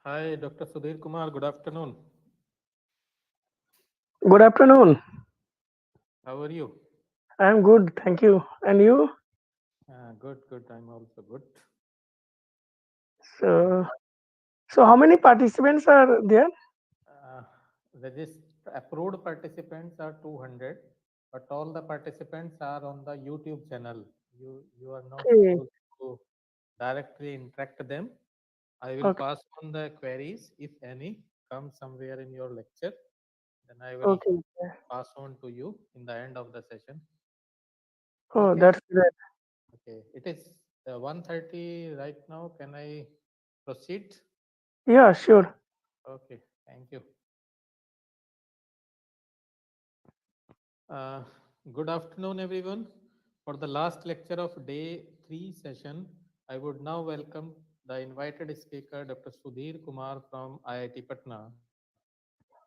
Hi, Dr. Sudhir Kumar. Good afternoon. Good afternoon. How are you? I'm good, thank you. And you? Good, good. I'm also good. So, so how many participants are there? Uh, Approved participants are 200, but all the participants are on the YouTube channel. You are not Okay, supposed to directly interact them. I will okay, pass on the queries if any come somewhere in your lecture. Then I will okay. pass on to you in the end of the session. Oh, Okay, that's great. okay. It is 1:30 right now. Can I proceed? Yeah, sure. Okay, thank you. Uh, Good afternoon, everyone. For the last lecture of day 3 session, I would now welcome the invited speaker, Dr. Sudhir Kumar from IIT Patna.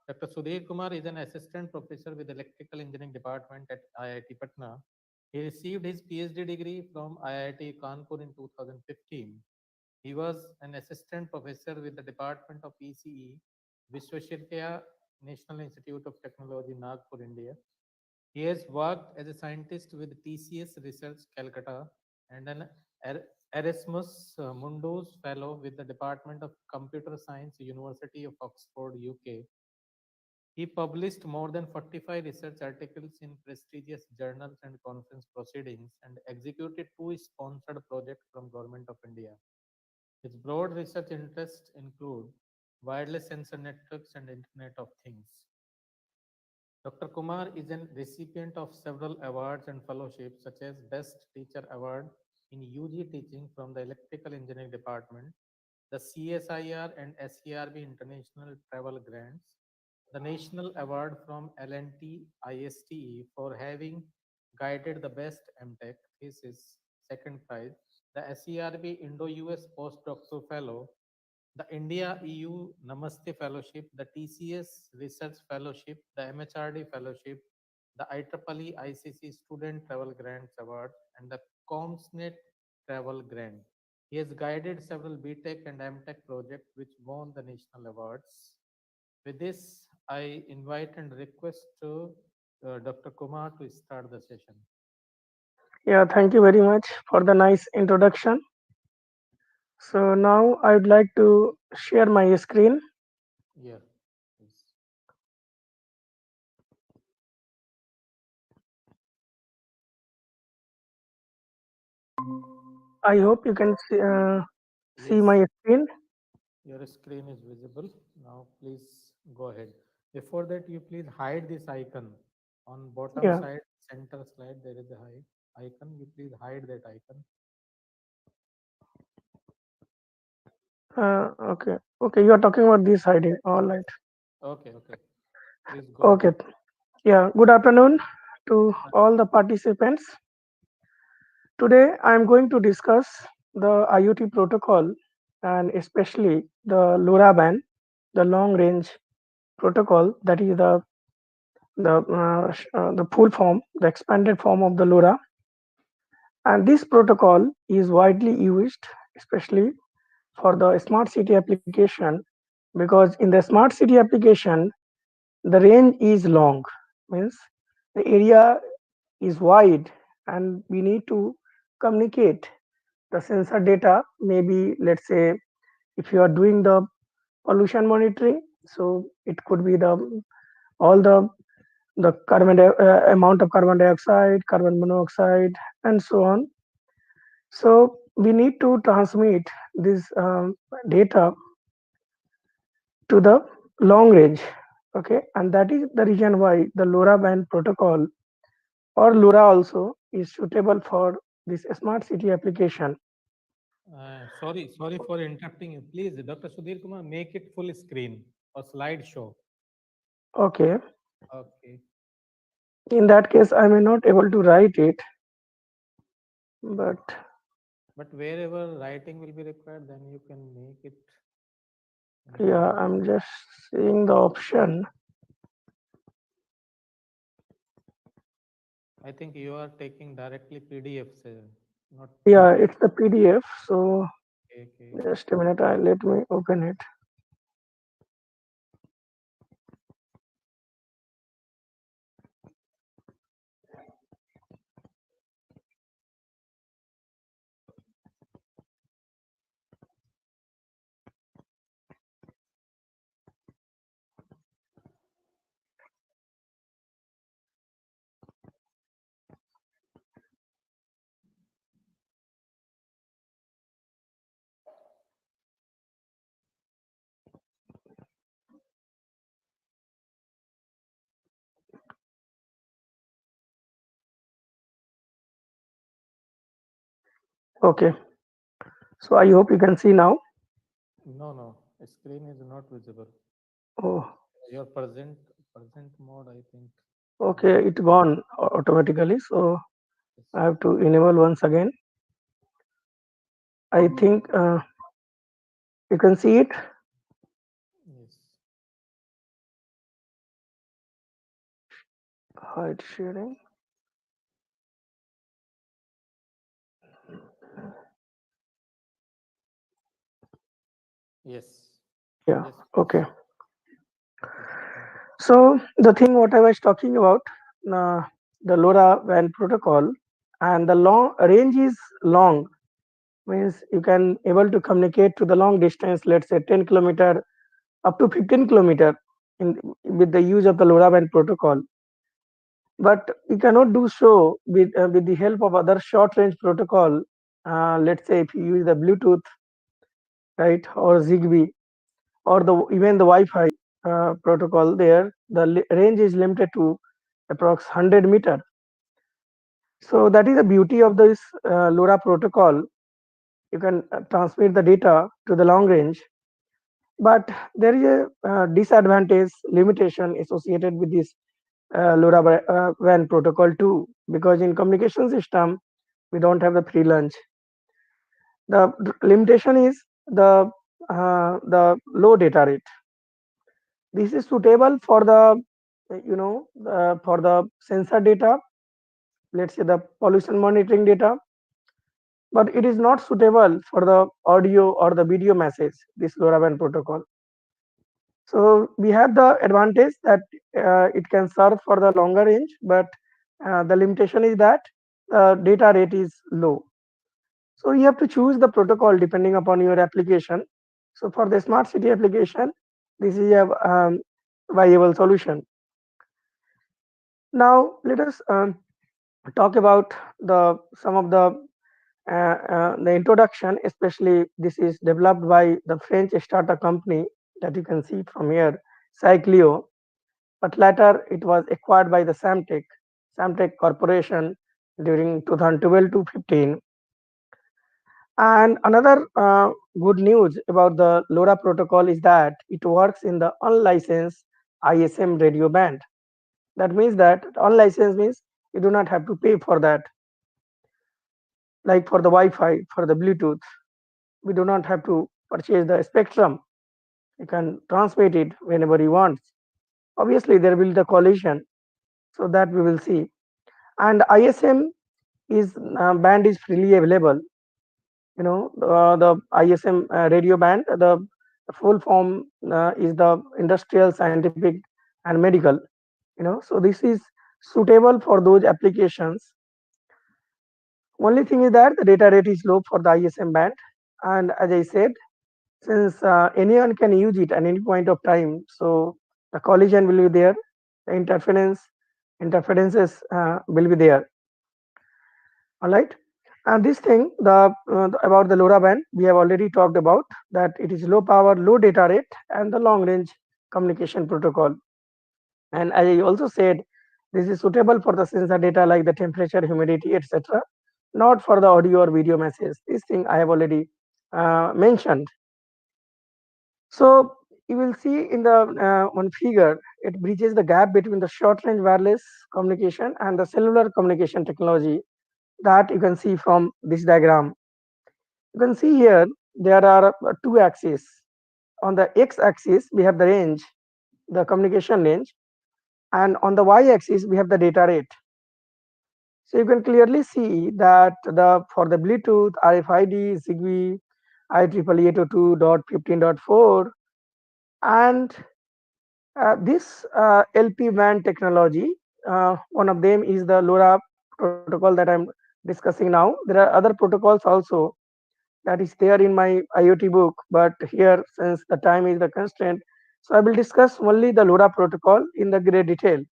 Dr. Sudhir Kumar is an assistant professor with Electrical Engineering Department at IIT Patna. He received his PhD degree from IIT Kanpur in 2015. He was an assistant professor with the Department of ECE, Vishwashraya National Institute of Technology, Nagpur, India. He has worked as a scientist with TCS Research, Calcutta, and an Erasmus Mundus Fellow with the Department of Computer Science, University of Oxford, UK. He published more than 45 research articles in prestigious journals and conference proceedings and executed two sponsored projects from Government of India. His broad research interests include wireless sensor networks and Internet of Things. Dr. Kumar is a recipient of several awards and fellowships, such as Best Teacher Award in UG Teaching from the Electrical Engineering Department, the CSIR and SERB International Travel Grants, the National Award from LNT ISTE for having guided the best MTech thesis, second prize, the SERB Indo-US Postdoctoral Fellow, the India EU Namaste Fellowship, the TCS Research Fellowship, the MHRD Fellowship, the IEEE ICC Student Travel Grants Award, and the ComsNet Travel Grant. He has guided several BTech and MTech projects which won the national awards. With this, I invite and request to Dr. Kumar to start the session. Yeah, thank you very much for the nice introduction. So now I would like to share my screen. Yeah. Yes. I hope you can see Yes. my screen. Your screen is visible. Now please go ahead. Before that, you please hide this icon. On bottom Yeah. side, center slide, there is a hide icon. You please hide that icon. Okay. Okay. You are talking about this ID. All right. Okay, okay. Please go ahead. Okay. Yeah. Good afternoon to all the participants. Today, I am going to discuss the IoT protocol and especially the LoRaWAN, the long range protocol, that is the full form, the expanded form of the LoRa. And this protocol is widely used, especially for the smart city application, because in the smart city application, the range is long, means the area is wide, and we need to communicate the sensor data. Maybe let's say if you are doing the pollution monitoring, so it could be the all the amount of carbon dioxide, carbon monoxide, and so on. So we need to transmit this data to the long range. Okay, and that is the reason why the LoRaWAN protocol or LoRa also is suitable for this smart city application. Sorry for interrupting you. Please, Dr. Sudhir Kumar, make it full screen or slideshow. Okay, Okay. in that case I may not able to write it, but But wherever writing will be required, then you can make it in yeah, full. I'm just seeing the option. I think you are taking directly PDFs, not Yeah, PDF. it's the PDF. So Okay, okay. just a minute, let me open it. Okay, so I hope you can see now. No, no, screen is not visible. Oh, Your present mode, I think. okay, it gone automatically. So Yes. I have to enable once again. I think you can see it. Yes. Hide sharing. Yes. Yeah. Yes. Okay. Please. Please continue. So the thing what I was talking about, uh, the LoRaWAN protocol, and the long range is long, means you can able to communicate to the long distance, let's say 10 kilometer up to 15 kilometer in with the use of the LoRaWAN protocol. But you cannot do so with the help of other short range protocol. Let's say if you use the Bluetooth, right, or Zigbee, or the even the Wi-Fi protocol. There, the range is limited to approx 100 meter. So that is the beauty of this LoRa protocol. You can transmit the data to the long range, but there is a disadvantage limitation associated with this LoRaWAN protocol too, because in communication system we don't have the free lunch. The limitation is the low data rate. This is suitable for the for the sensor data, let's say the pollution monitoring data, but it is not suitable for the audio or the video message, this LoRaWAN protocol. So we have the advantage that it can serve for the longer range, but the limitation is that data rate is low. So you have to choose the protocol depending upon your application. So for the smart city application, this is a viable solution. Now let us talk about the some of the introduction. Especially this is developed by the French startup company that you can see from here, Cyclio, but later it was acquired by the Samtec Corporation during 2012 to 15. And another good news about the LoRa protocol is that it works in the unlicensed ISM radio band. That means that unlicensed means you do not have to pay for that, like for the Wi-Fi, for the Bluetooth. We do not have to purchase the spectrum. You can transmit it whenever you want. Obviously, there will be the collision, so that we will see. And ISM is band is freely available. The ISM radio band, the full form is the industrial, scientific, and medical. So this is suitable for those applications. Only thing is that the data rate is low for the ISM band, and as I said, since anyone can use it at any point of time, so the collision will be there, the interferences will be there. All right. And this thing, about the LoRaWAN, we have already talked about that it is low power, low data rate, and the long range communication protocol. And as I also said, this is suitable for the sensor data like the temperature, humidity, etc. Not for the audio or video message. This thing I have already mentioned. So you will see in the one figure, it bridges the gap between the short range wireless communication and the cellular communication technology that you can see from this diagram. You can see here there are two axes. On the x axis we have the range, the communication range, and on the y axis we have the data rate. So you can clearly see that the for the Bluetooth, RFID, Zigbee, IEEE 802.15.4, and this LP WAN technology, one of them is the LoRa protocol that I'm discussing now. There are other protocols also that is there in my IoT book, but here since the time is the constraint, so I will discuss only the LoRa protocol in the great detail.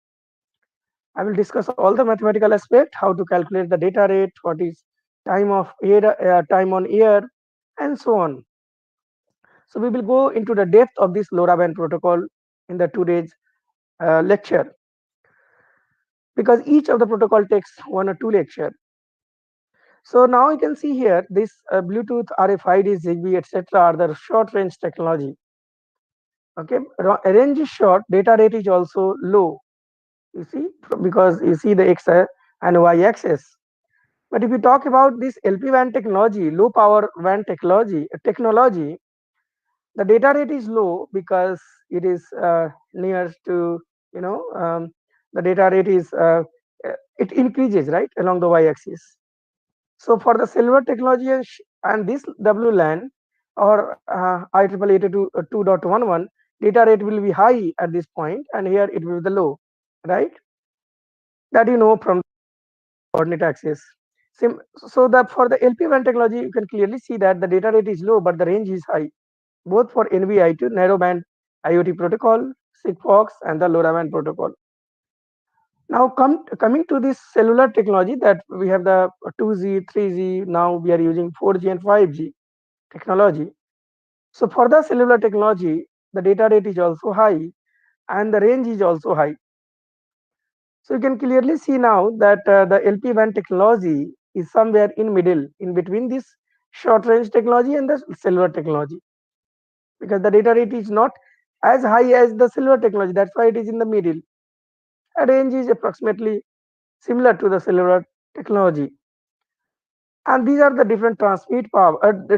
I will discuss all the mathematical aspect, how to calculate the data rate, what is time on air, and so on. So we will go into the depth of this LoRaWAN protocol in the today's lecture, because each of the protocol takes one or two lecture. So now you can see here this Bluetooth, RFID, Zigbee, etc. are the short range technology. Okay, range is short, data rate is also low. You see, because you see the x and y axis. But if you talk about this LP WAN technology, low power WAN technology, the data rate is low because it is near to, you know, the data rate is it increases right along the y-axis. So for the silver technology and this WLAN or IEEE 2.11, data rate will be high at this point, and here it will be the low, right? That you know from coordinate axis. So that for the LP WAN technology, you can clearly see that the data rate is low, but the range is high, both for NB-IoT, narrowband IoT protocol, Sigfox, and the LoRaWAN protocol. Now, coming to this cellular technology, that we have the 2G, 3G. Now we are using 4G and 5G technology. So for the cellular technology, the data rate is also high, and the range is also high. So you can clearly see now that the LP WAN technology is somewhere in middle, in between this short range technology and the cellular technology, because the data rate is not as high as the cellular technology. That's why it is in the middle. A range is approximately similar to the cellular technology. And these are the different the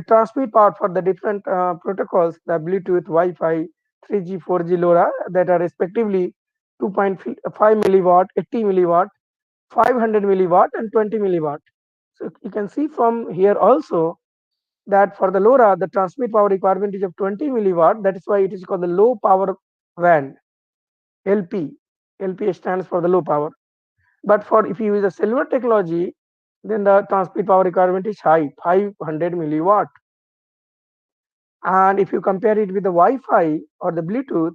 transmit power for the different protocols, the Bluetooth, Wi-Fi, 3G, 4G, LoRa, that are respectively 2.5 milliwatt, 80 milliwatt, 500 milliwatt, and 20 milliwatt. So you can see from here also that for the LoRa, the transmit power requirement is of 20 milliwatt. That is why it is called the low power WAN, LP. LP stands for the low power. But for if you use a cellular technology, then the transmit power requirement is high, 500 milliwatt. And if you compare it with the Wi-Fi or the Bluetooth,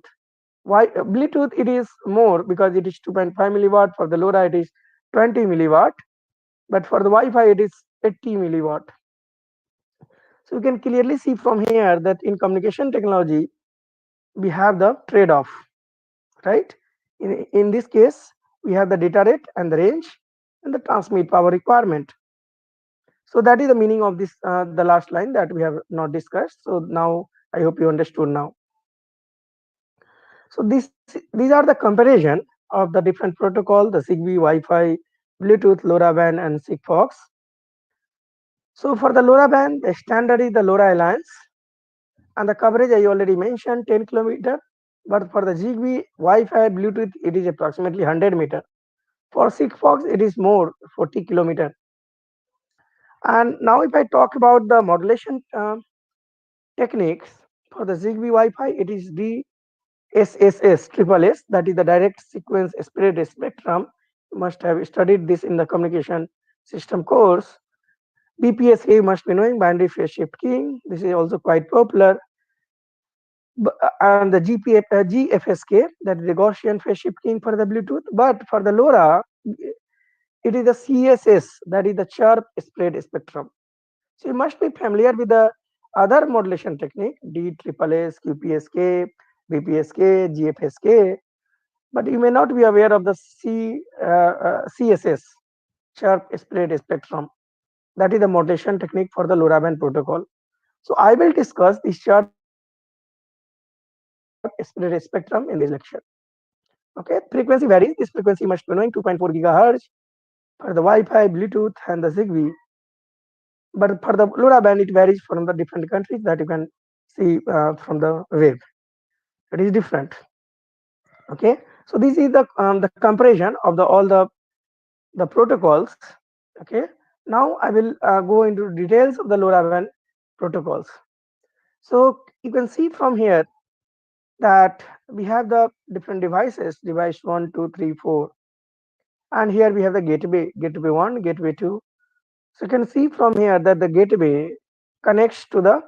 Bluetooth it is more because it is 2.5 milliwatt. For the LoRa, it is 20 milliwatt. But for the Wi-Fi, it is 80 milliwatt. So you can clearly see from here that in communication technology, we have the trade-off, right? In this case, we have the data rate and the range and the transmit power requirement. So that is the meaning of this, the last line that we have not discussed. So now I hope you understood now. So these are the comparison of the different protocol, the Zigbee, Wi-Fi, Bluetooth, LoRaWAN, and Sigfox. So for the LoRaWAN, the standard is the LoRa Alliance, and the coverage I already mentioned 10 kilometer. But for the Zigbee, Wi-Fi, Bluetooth, it is approximately 100 meter. For Sigfox, it is more, 40 kilometer. And now if I talk about the modulation techniques for the Zigbee Wi-Fi, it is DSSS triple S, that is the direct sequence spread spectrum. You must have studied this in the communication system course. BPSK, you must be knowing, binary phase shift keying. This is also quite popular. And the GFSK, that is the Gaussian phase shift keying for the Bluetooth. But for the LoRa, it is the CSS, that is the chirp spread spectrum. So you must be familiar with the other modulation technique, DSSS, QPSK, BPSK, GFSK, but you may not be aware of the CSS, chirp spread spectrum. That is the modulation technique for the LoRaWAN protocol. So I will discuss this chirp spread spectrum in this lecture. Okay, frequency varies. This frequency you must be knowing 2.4 gigahertz for the Wi-Fi, Bluetooth, and the Zigbee. But for the LoRaWAN, it varies from the different countries that you can see from the web. It is different. Okay, so this is the comparison of the all the protocols. Okay, now I will go into details of the LoRaWAN protocols. So you can see from here that we have the different devices, device 1, 2, 3, 4, and here we have the gateway 1, gateway 2. So you can see from here that the gateway connects to the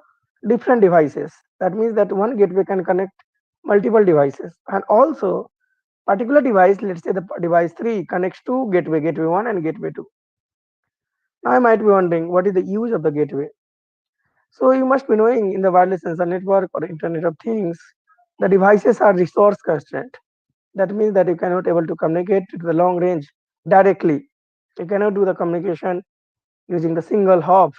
different devices. That means that one gateway can connect multiple devices, and also particular device, let's say the device 3 connects to gateway 1 and gateway 2. Now I might be wondering what is the use of the gateway. So you must be knowing in the wireless sensor network or Internet of Things, the devices are resource constrained. That means that you cannot able to communicate to the long range directly. You cannot do the communication using the single hop.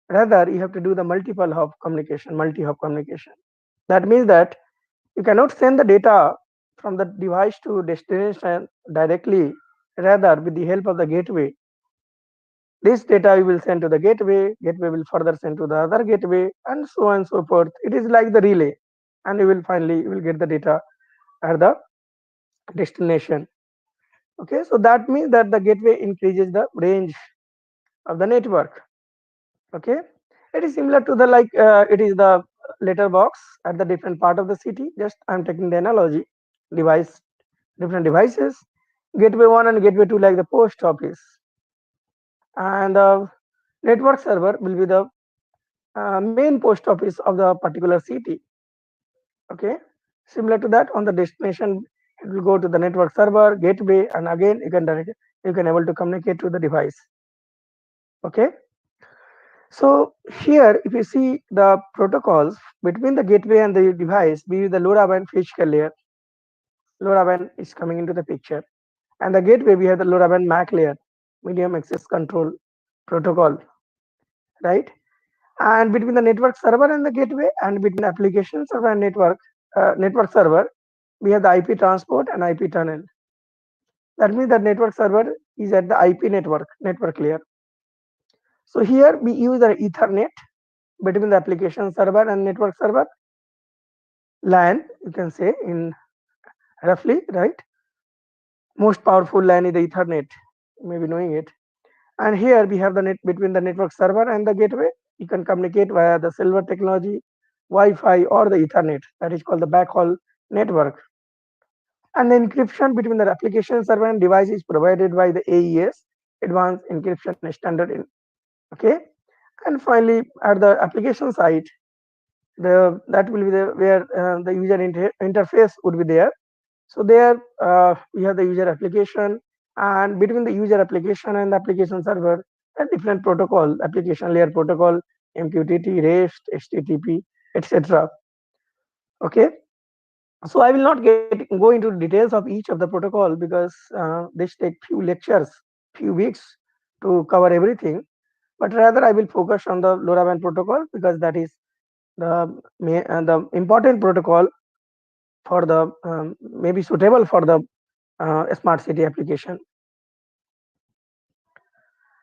Rather, you have to do the multiple hop communication, multi-hop communication. That means that you cannot send the data from the device to destination directly. Rather, with the help of the gateway, this data you will send to the gateway will further send to the other gateway, and so on and so forth. It is like the relay, and you will get the data at the destination. Okay, so that means that the gateway increases the range of the network. Okay, it is similar to the it is the letter box at the different part of the city. Just I'm taking the analogy. Device, different devices, gateway 1 and gateway 2 like the post office, and the network server will be the main post office of the particular city. Okay, similar to that, on the destination it will go to the network server gateway, and again you can able to communicate to the device. Okay, so here if you see the protocols between the gateway and the device, we use the LoRaWAN physical layer. LoRaWAN is coming into the picture, and the gateway we have the LoRaWAN MAC layer, medium access control protocol, right? And between the network server and the gateway, and between application server and network server, we have the IP transport and IP tunnel. That means that network server is at the IP network layer. So here we use the Ethernet between the application server and network server. LAN, you can say in roughly, right? Most powerful LAN is the Ethernet. You may be knowing it. And here we have the net between the network server and the gateway. You can communicate via the silver technology, Wi-Fi, or the Ethernet. That is called the backhaul network. And the encryption between the application server and device is provided by the AES, Advanced Encryption Standard. Okay, and finally at the application side, that will be where the user interface would be there. So there we have the user application, and between the user application and the application server, a different protocol, application layer protocol, MQTT, REST, HTTP, etc. Okay, so I will not go into details of each of the protocol because this take few lectures, few weeks to cover everything. But rather, I will focus on the LoRaWAN protocol because that is the important protocol for the maybe suitable for the smart city application.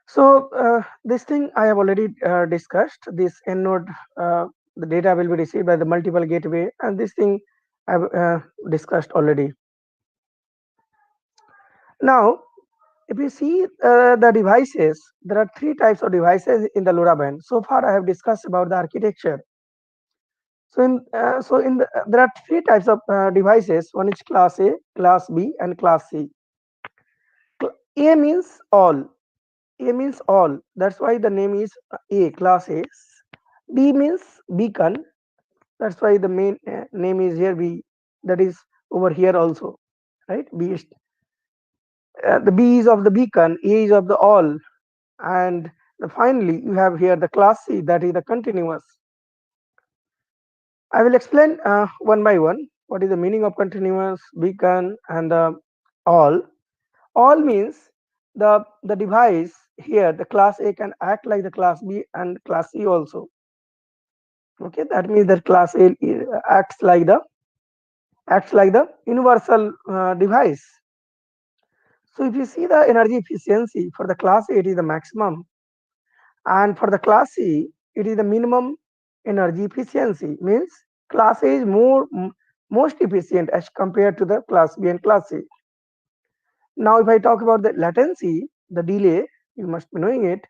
So this thing I have already discussed. This end node, the data will be received by the multiple gateway, and this thing I have discussed already. Now, if you see the devices, there are three types of devices in the LoRaWAN. So far, I have discussed about the architecture. There are three types of devices. One is class A, class B, and class C. A means all. A means all. That's why the name is A, class A. B means beacon. That's why the main name is here B. That is over here also, right? B is the B is of the beacon, A is of the all, and finally you have here the class C, that is the continuous. I will explain one by one what is the meaning of continuous, beacon, and the all. All means the device here, the class A can act like the class B and class C also. Okay, that means that class A acts like the universal device. So if you see the energy efficiency for the class A, it is the maximum, and for the class C, it is the minimum energy efficiency. Means class A is most efficient as compared to the class B and class C. Now, if I talk about the latency, the delay, you must be knowing it.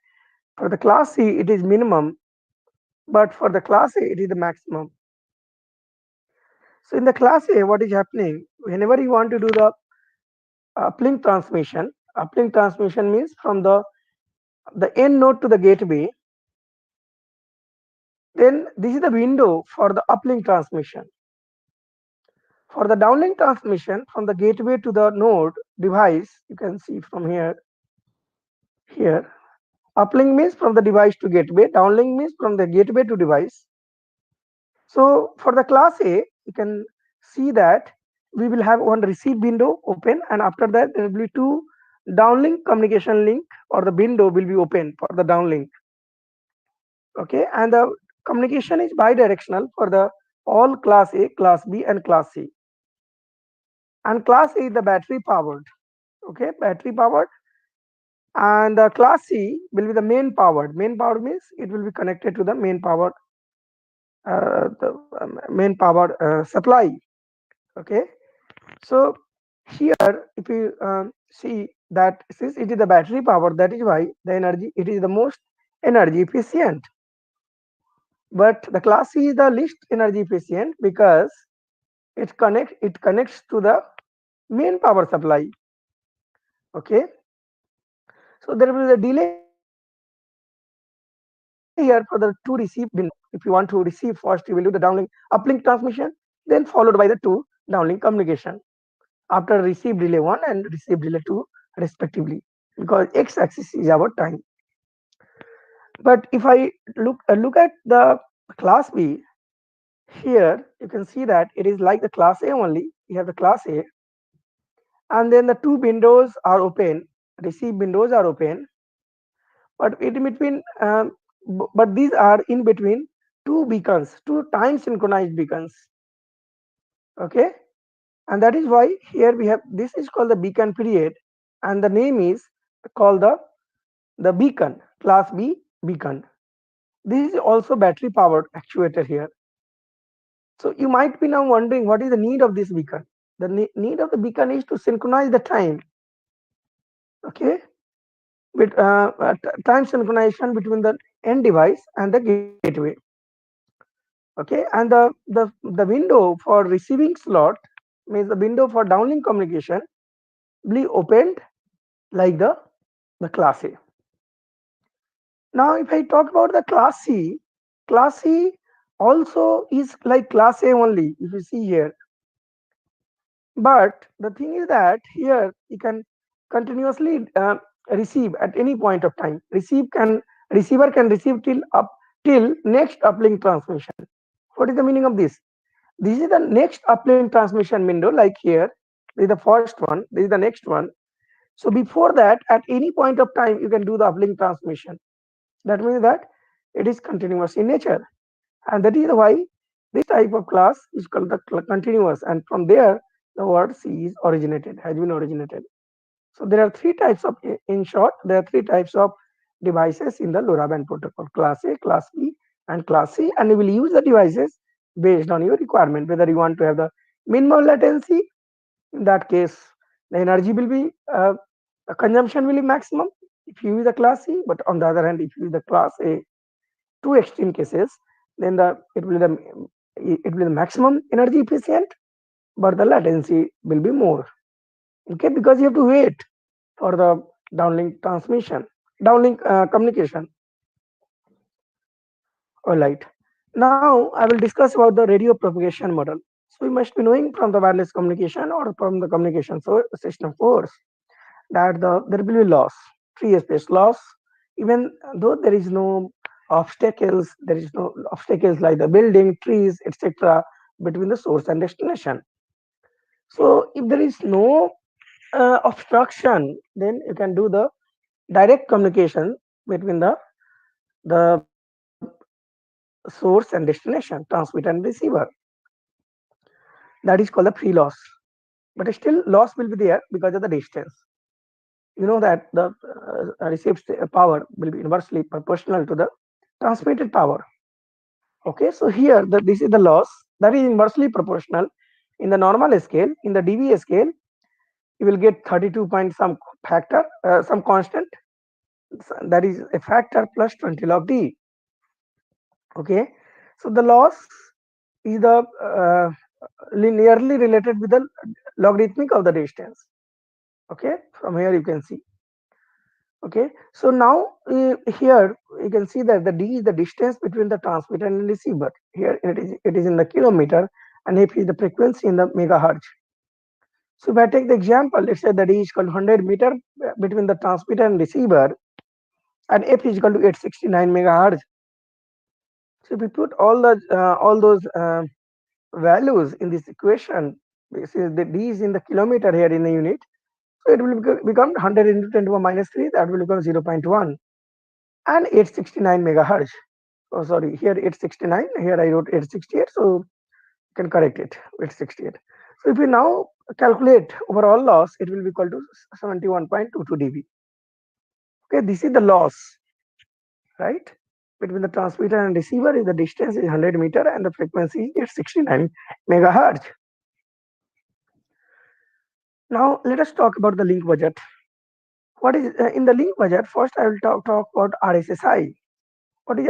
For the class C, it is minimum, but for the class A, it is the maximum. So in the class A, what is happening? Whenever you want to do the uplink transmission means from the end node to the gateway. Then this is the window for the uplink transmission. For the downlink transmission from the gateway to the node device, you can see from here. Here, uplink means from the device to gateway. Downlink means from the gateway to device. So for the class A, you can see that we will have one receive window open, and after that there will be two downlink communication link or the window will be open for the downlink. Okay, and the communication is bidirectional for the all class A, class B, and class C. And class A is the battery powered. Okay, battery powered, and the class C will be the main powered. Main powered means it will be connected to the main powered main powered supply. Okay, so here if you see that since it is the battery power, that is why the energy, it is the most energy efficient. But the class C is the least energy efficient because it connects to the main power supply. Okay, so there will be a delay here for the to receive window. If you want to receive first, you will do the downlink uplink transmission, then followed by the two downlink communication after receive delay 1 and receive delay 2 respectively, because x axis is our time. But if I look at the class B, here you can see that it is like the class A only. We have the class A, and then the two windows are open, receive windows are open, but in between, but these are in between two beacons, two time synchronized beacons. Okay, and that is why here we have, this is called the beacon period, and the name is called the beacon, class B beacon. This is also battery powered actuator here. So you might be now wondering what is the need of this beacon. The need of the beacon is to synchronize the time. Okay, with time synchronization between the end device and the gateway. Okay, and the window for receiving slot means the window for downlink communication will be opened like the class A. Now, if I talk about the class C also is like class A only. If you see here, but the thing is that here you can continuously receive at any point of time. Receiver can receive till next uplink transmission. What is the meaning of this? This is the next uplink transmission window. Like here, this is the first one. This is the next one. So before that, at any point of time, you can do the uplink transmission. That means that it is continuous in nature, and that is why this type of class is called the continuous, and from there the word C is originated, has been originated. So there are three types of, in short, there are three types of devices in the LoRaWAN protocol: class A, class B, and class C, and you will use the devices based on your requirement, whether you want to have the minimum latency. In that case, the energy will be consumption will be maximum if you use the class C, but on the other hand, if you use the class A, two extreme cases, then it will be the maximum energy efficient, but the latency will be more. Okay, because you have to wait for the downlink transmission, downlink communication. All right. Now I will discuss about the radio propagation model. So you must be knowing from the wireless communication or from the communication system course that there will be loss, free space loss, even though there is no obstacles, there is no obstacles like the building, trees, etc. between the source and destination. So if there is no obstruction, then you can do the direct communication between the source and destination, transmitter and receiver. That is called the free loss. But still loss will be there because of the distance. You know that the received power will be inversely proportional to the transmitted power. Okay, so here this is the loss that is inversely proportional. In the normal scale, in the dB scale, you will get 32 point some factor, some constant, that is a factor plus 20 log d. Okay, so the loss is the linearly related with the logarithmic of the distance. Okay, from here you can see. Okay, so now here you can see that the d is the distance between the transmitter and receiver. Here it is in the kilometer, and f is the frequency in the megahertz. So if I take the example, let's say that d is equal to 100 meter between the transmitter and receiver, and f is equal to 869 megahertz. So if we put all those values in this equation, this is the d is in the kilometer here in the unit. So it will become 100 into 10 to the minus 3, that will become 0.1 and 869 megahertz. Oh, sorry, here 869, here I wrote 868, so you can correct it, 868. So if we now calculate overall loss, it will be equal to 71.22 dB. Okay, this is the loss, right? Between the transmitter and receiver is the distance is 100 meter and the frequency is 69 megahertz. Now let us talk about the link budget. What is in the link budget? First, I will talk about RSSI. What is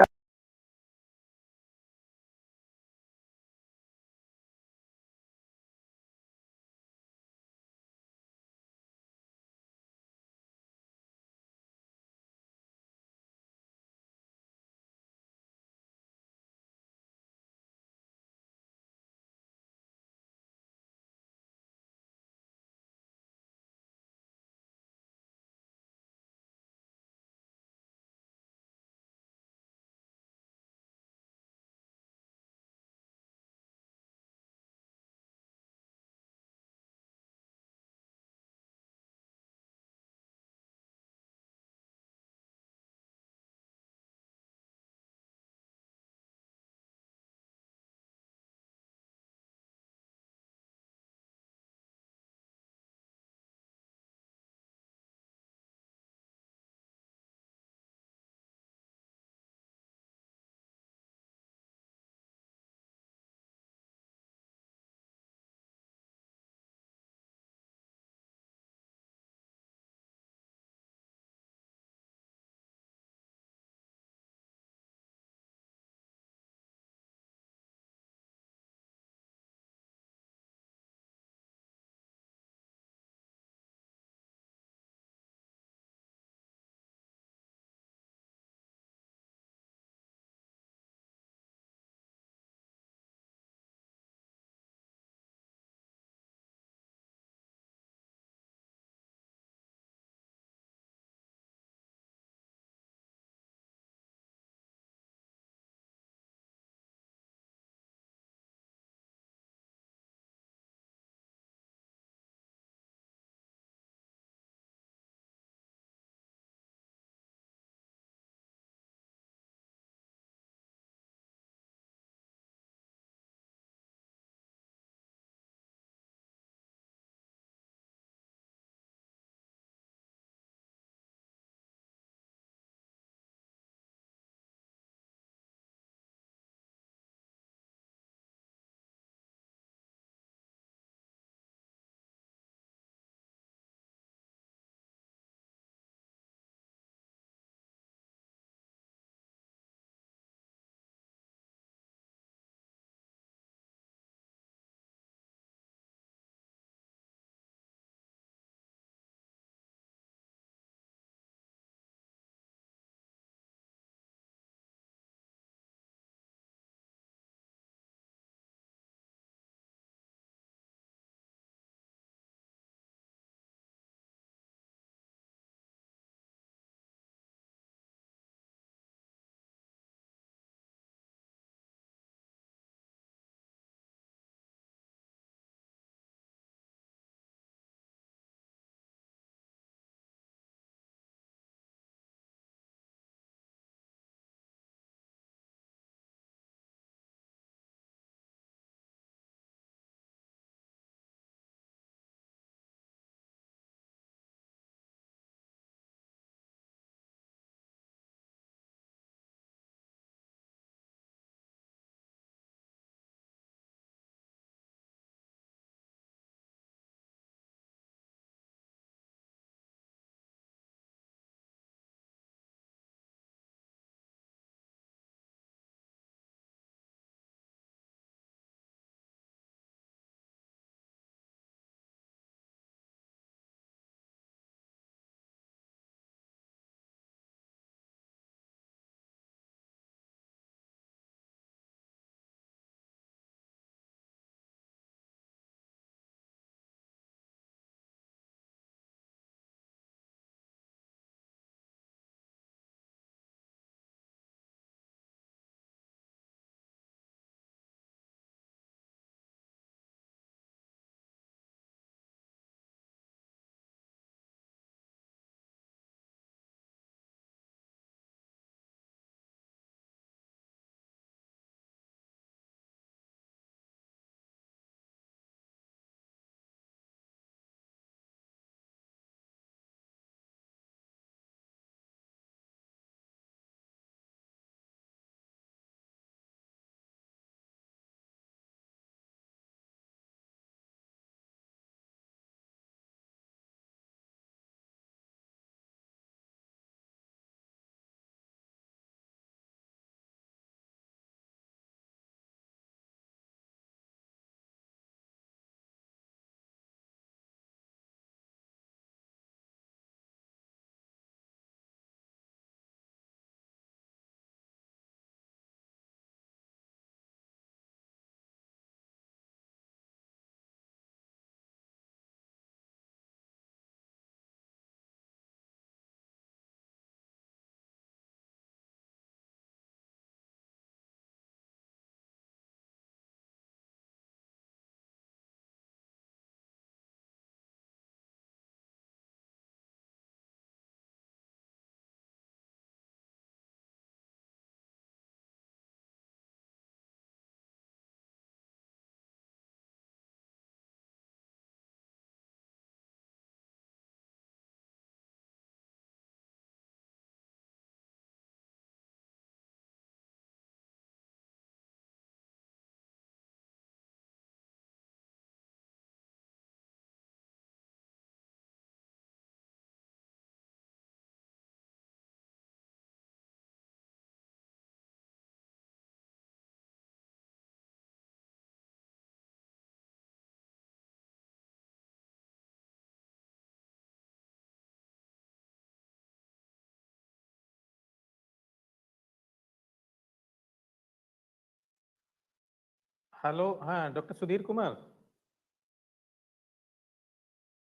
Hello, Dr. Sudhir Kumar.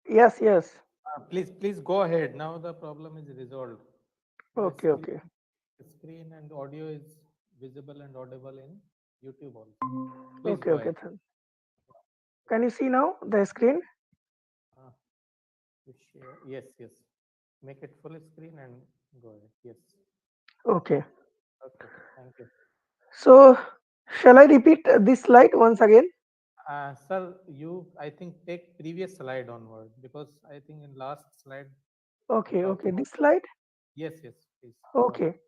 Yes, yes. Please go ahead. Now the problem is resolved. The Okay, okay. screen and audio is visible and audible in YouTube also. Please Okay, go okay. ahead. Can you see now the screen? Uh, you share. Yes, yes. Make it full screen and go ahead. Yes. Okay. Okay. Thank you. So, shall I repeat this slide once again? Sir, you I think take previous slide onward because I think in last slide you Okay, talked okay. about. This slide? Yes, yes. Please go ahead. Okay.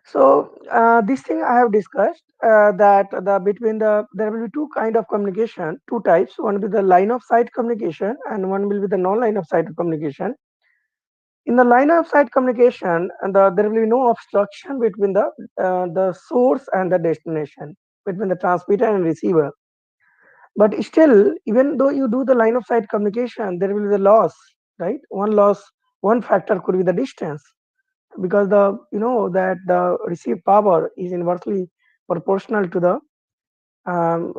So, this thing I have discussed that the between the there will be two kind of communication, two types. One will be the line of sight communication, and one will be the non-line of sight communication. In the line of sight communication, there will be no obstruction between the source and the destination, between the transmitter and receiver. But still, even though you do the line of sight communication, there will be the loss, right? One loss, one factor could be the distance, because the you know that the received power is inversely proportional to um,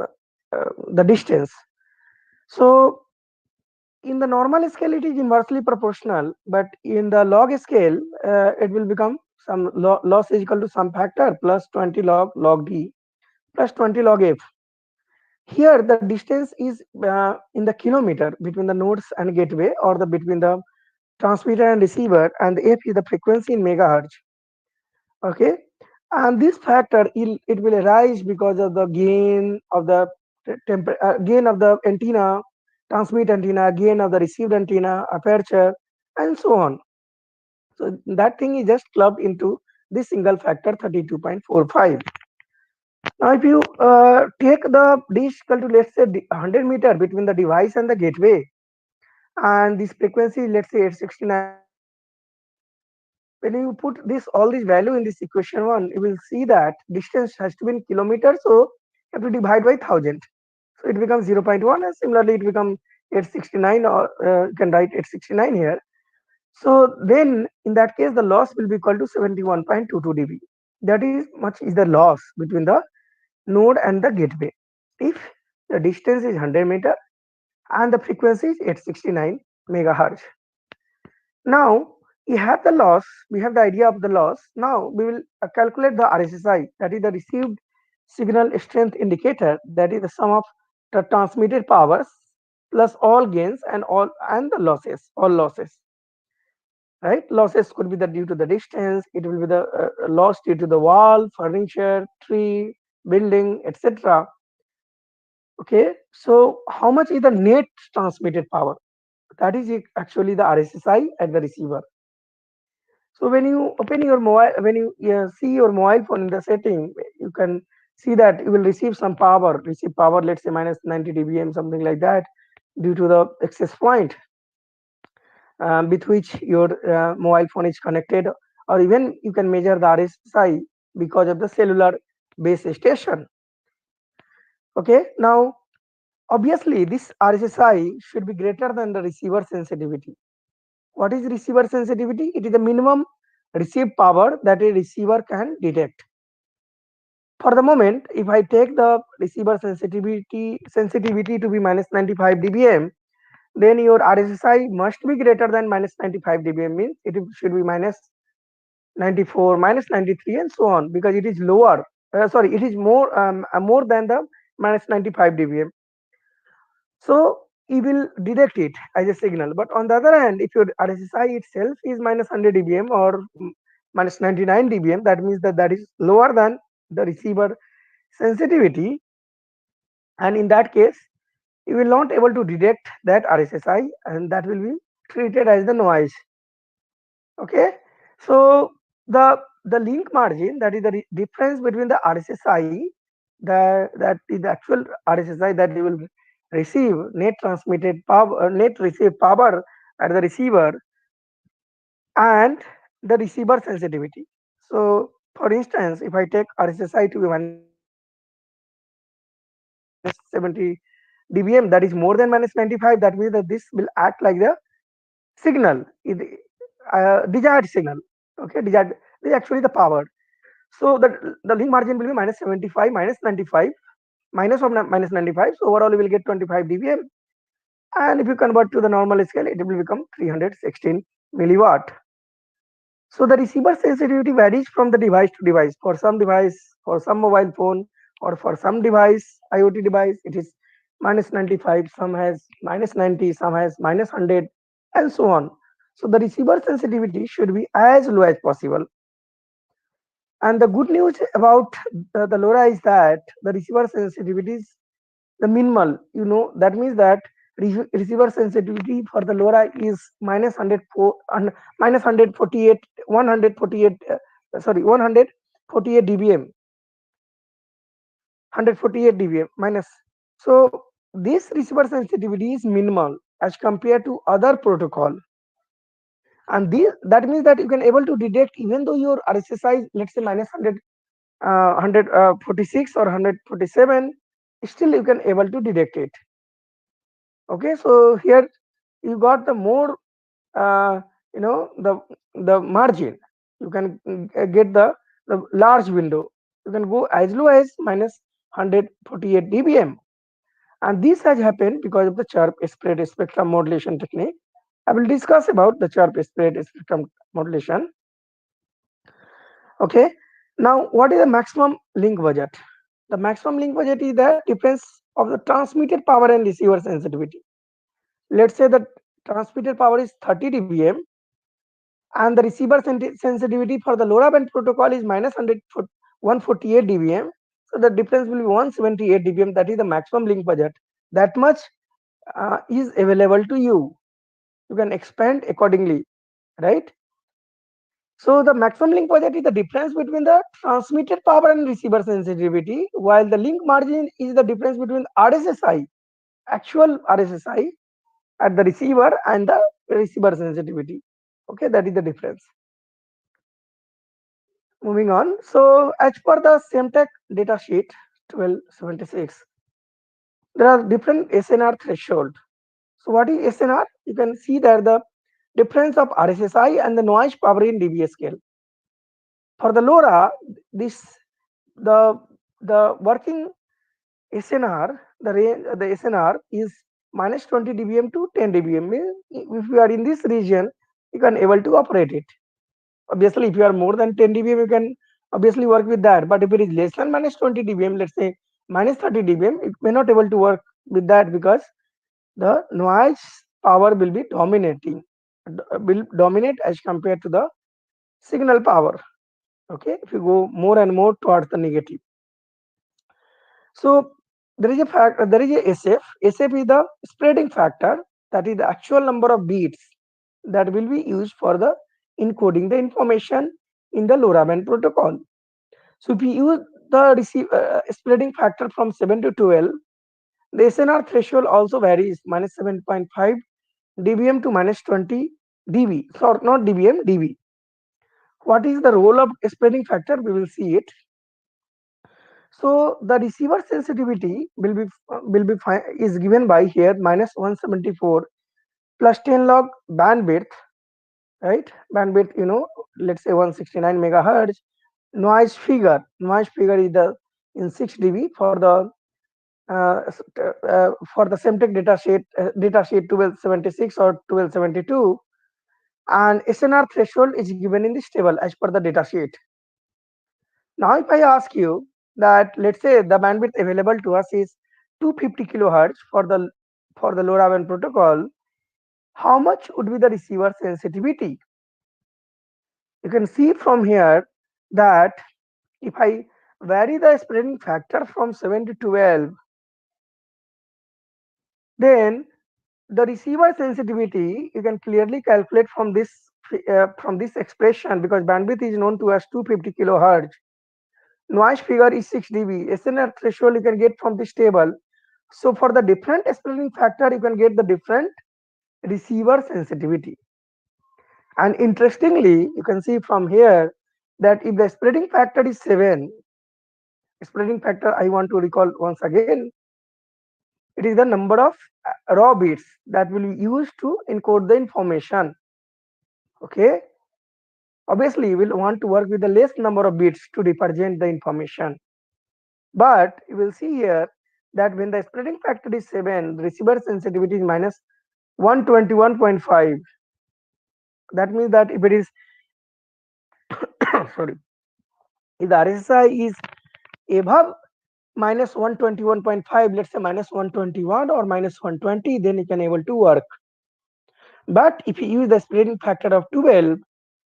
the distance. So in the normal scale, it is inversely proportional, but in the log scale, it will become some loss is equal to some factor plus 20 log d plus 20 log f. Here, the distance is in the kilometer between the nodes and gateway, or the between the transmitter and receiver, and the f is the frequency in megahertz. Okay, and this factor it will arise because of the gain of the gain of the antenna, transmit antenna, gain of the received antenna, aperture, and so on. So that thing is just clubbed into this single factor 32.45. Now, if you take the dish equal to, let's say, 100 meter between the device and the gateway, and this frequency, let's say 869. When you put this all this value in this equation one, you will see that distance has to be in kilometers, so you have to divide by 1000. So it becomes 0.1, and similarly it becomes 869, or you can write 869 here. So then in that case, the loss will be equal to 71.22 dB. That is much is the loss between the node and the gateway. If the distance is 100 meter and the frequency is 869 megahertz. Now we have the loss, we have the idea of the loss. Now we will calculate the RSSI, that is the received signal strength indicator, that is the sum of the transmitted powers plus all gains and the losses, all losses. Right? Losses could be the due to the distance, it will be the loss due to the wall, furniture, tree, building, etc. Okay, so how much is the net transmitted power? That is actually the RSSI at the receiver. So when you open your mobile, when you see your mobile phone in the setting, you can see that you will receive power, let's say minus 90 dBm, something like that, due to the access point with which your mobile phone is connected, or even you can measure the RSSI because of the cellular base station. Okay, now obviously this RSSI should be greater than the receiver sensitivity. What is receiver sensitivity? It is the minimum received power that a receiver can detect. For the moment, if I take the receiver sensitivity to be minus 95 dBm, then your RSSI must be greater than minus 95 dBm, means it should be minus 94, minus 93, and so on, because it is lower. Sorry, it is more than the minus 95 dBm. So you will detect it as a signal. But on the other hand, if your RSSI itself is minus 100 dBm or minus 99 dBm, that means that that is lower than the receiver sensitivity, and in that case you will not able to detect that RSSI, and that will be treated as the noise. Okay, so the link margin, that is the difference between the RSSI, that is the actual RSSI that you will receive, net transmitted power, net received power at the receiver, and the receiver sensitivity. So for instance, if I take RSSI to be minus 70 dBm, that is more than minus 95, that means that this will act like the signal, desired signal. Okay, desired is actually the power. So the link margin will be minus 75 minus 95. minus of minus 95. So overall you will get 25 dBm. And if you convert to the normal scale, it will become 316 milliwatt. So the receiver sensitivity varies from the device to device. For some device, for some mobile phone, or for some device, IoT device, it is minus 95, some has minus 90, some has minus 100, and so on. So the receiver sensitivity should be as low as possible. And the good news about the LoRa is that the receiver sensitivity is the minimal. That means that receiver sensitivity for the LoRa is minus 104 and minus 148 148 sorry 148 dBm, 148 dBm minus. So this receiver sensitivity is minimal as compared to other protocol, and that means that you can able to detect even though your RSSI, let's say minus 100 146 or 147, still you can able to detect it. Okay, so here you got the more uh, the margin. You can get the large window. You can go as low as minus 148 dBm, and this has happened because of the chirp spread spectrum modulation technique. I will discuss about the chirp spread spectrum modulation. Okay, now what is the maximum link budget? The maximum link budget is the difference of the transmitted power and receiver sensitivity. Let's say the transmitted power is 30 dBm and the receiver sensitivity for the LoRa band protocol is minus 148 dBm. So the difference will be 178 dBm. That is the maximum link budget. That much is available to you. You can expand accordingly, right? So the maximum link budget is the difference between the transmitted power and receiver sensitivity, while the link margin is the difference between RSSI, actual RSSI at the receiver, and the receiver sensitivity. Okay, that is the difference. Moving on. So as per the SameTech data sheet 1276, there are different SNR threshold. So what is SNR? You can see that the difference of RSSI and the noise power in dBA scale. For the LoRa, this the working SNR, the SNR is minus 20 dBm to 10 dBm. If you are in this region, you can able to operate it. Obviously, if you are more than 10 dBm, you can obviously work with that. But if it is less than minus 20 dBm, let's say minus 30 dBm, it may not able to work with that because the noise power will be dominating, will dominate as compared to the signal power. Okay, if you go more and more towards the negative. So there is a there is a SF. SF is the spreading factor, that is the actual number of bits that will be used for the encoding the information in the LoRaWAN protocol. So if you use the spreading factor from 7 to 12, the SNR threshold also varies minus 7.5 dBm to minus 20 dB. Sorry, not dBm, dB. What is the role of spreading factor? We will see it. So the receiver sensitivity is given by here minus 174 plus 10 log bandwidth, right? Bandwidth, let's say 169 megahertz. Noise figure is the in 6 dB for the SemTech datasheet 1276 or 1272, and SNR threshold is given in this table as per the datasheet. Now, if I ask you that, let's say the bandwidth available to us is 250 kilohertz for the LoRaWAN protocol, how much would be the receiver sensitivity? You can see from here that if I vary the spreading factor from 7 to 12, then the receiver sensitivity you can clearly calculate from this expression, because bandwidth is known to as 250 kilohertz. Noise figure is 6 dB. SNR threshold you can get from this table. So for the different spreading factor, you can get the different receiver sensitivity. And interestingly, you can see from here that if the spreading factor is 7, spreading factor I want to recall once again, it is the number of raw bits that will be used to encode the information. Okay. Obviously, you will want to work with the less number of bits to represent the information. But you will see here that when the spreading factor is 7, the receiver sensitivity is minus 121.5. That means that if it is sorry, if the RSSI is above minus 121.5, let's say minus 121 or minus 120, then you can able to work. But if you use the spreading factor of 12,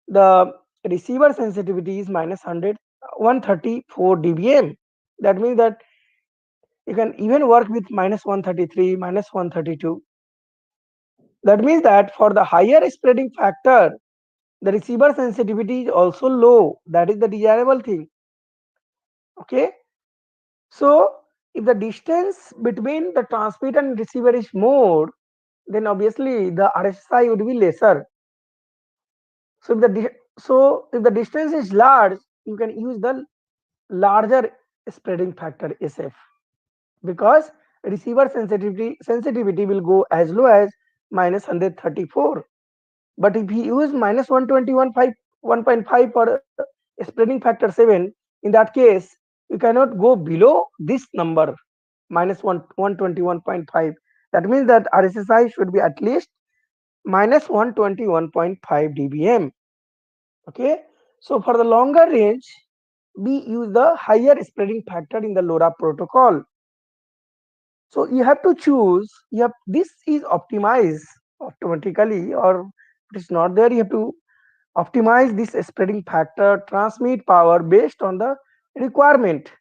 the receiver sensitivity is minus 134 dBm. That means that you can even work with minus 133, minus 132. That means that for the higher spreading factor, the receiver sensitivity is also low. That is the desirable thing. Okay. So if the distance between the transmitter and receiver is more, then obviously the RSSI would be lesser. So if the distance is large, you can use the larger spreading factor SF, because receiver sensitivity will go as low as minus 134. But if you use minus 121.5 for spreading factor 7, in that case you cannot go below this number, minus 121.5. That means that RSSI should be at least minus 121.5 dBm. Okay, so for the longer range we use the higher spreading factor in the LoRa protocol. So you have to choose, you have, this is optimized automatically, or it is not there, you have to optimize this spreading factor transmit power based on the requirement.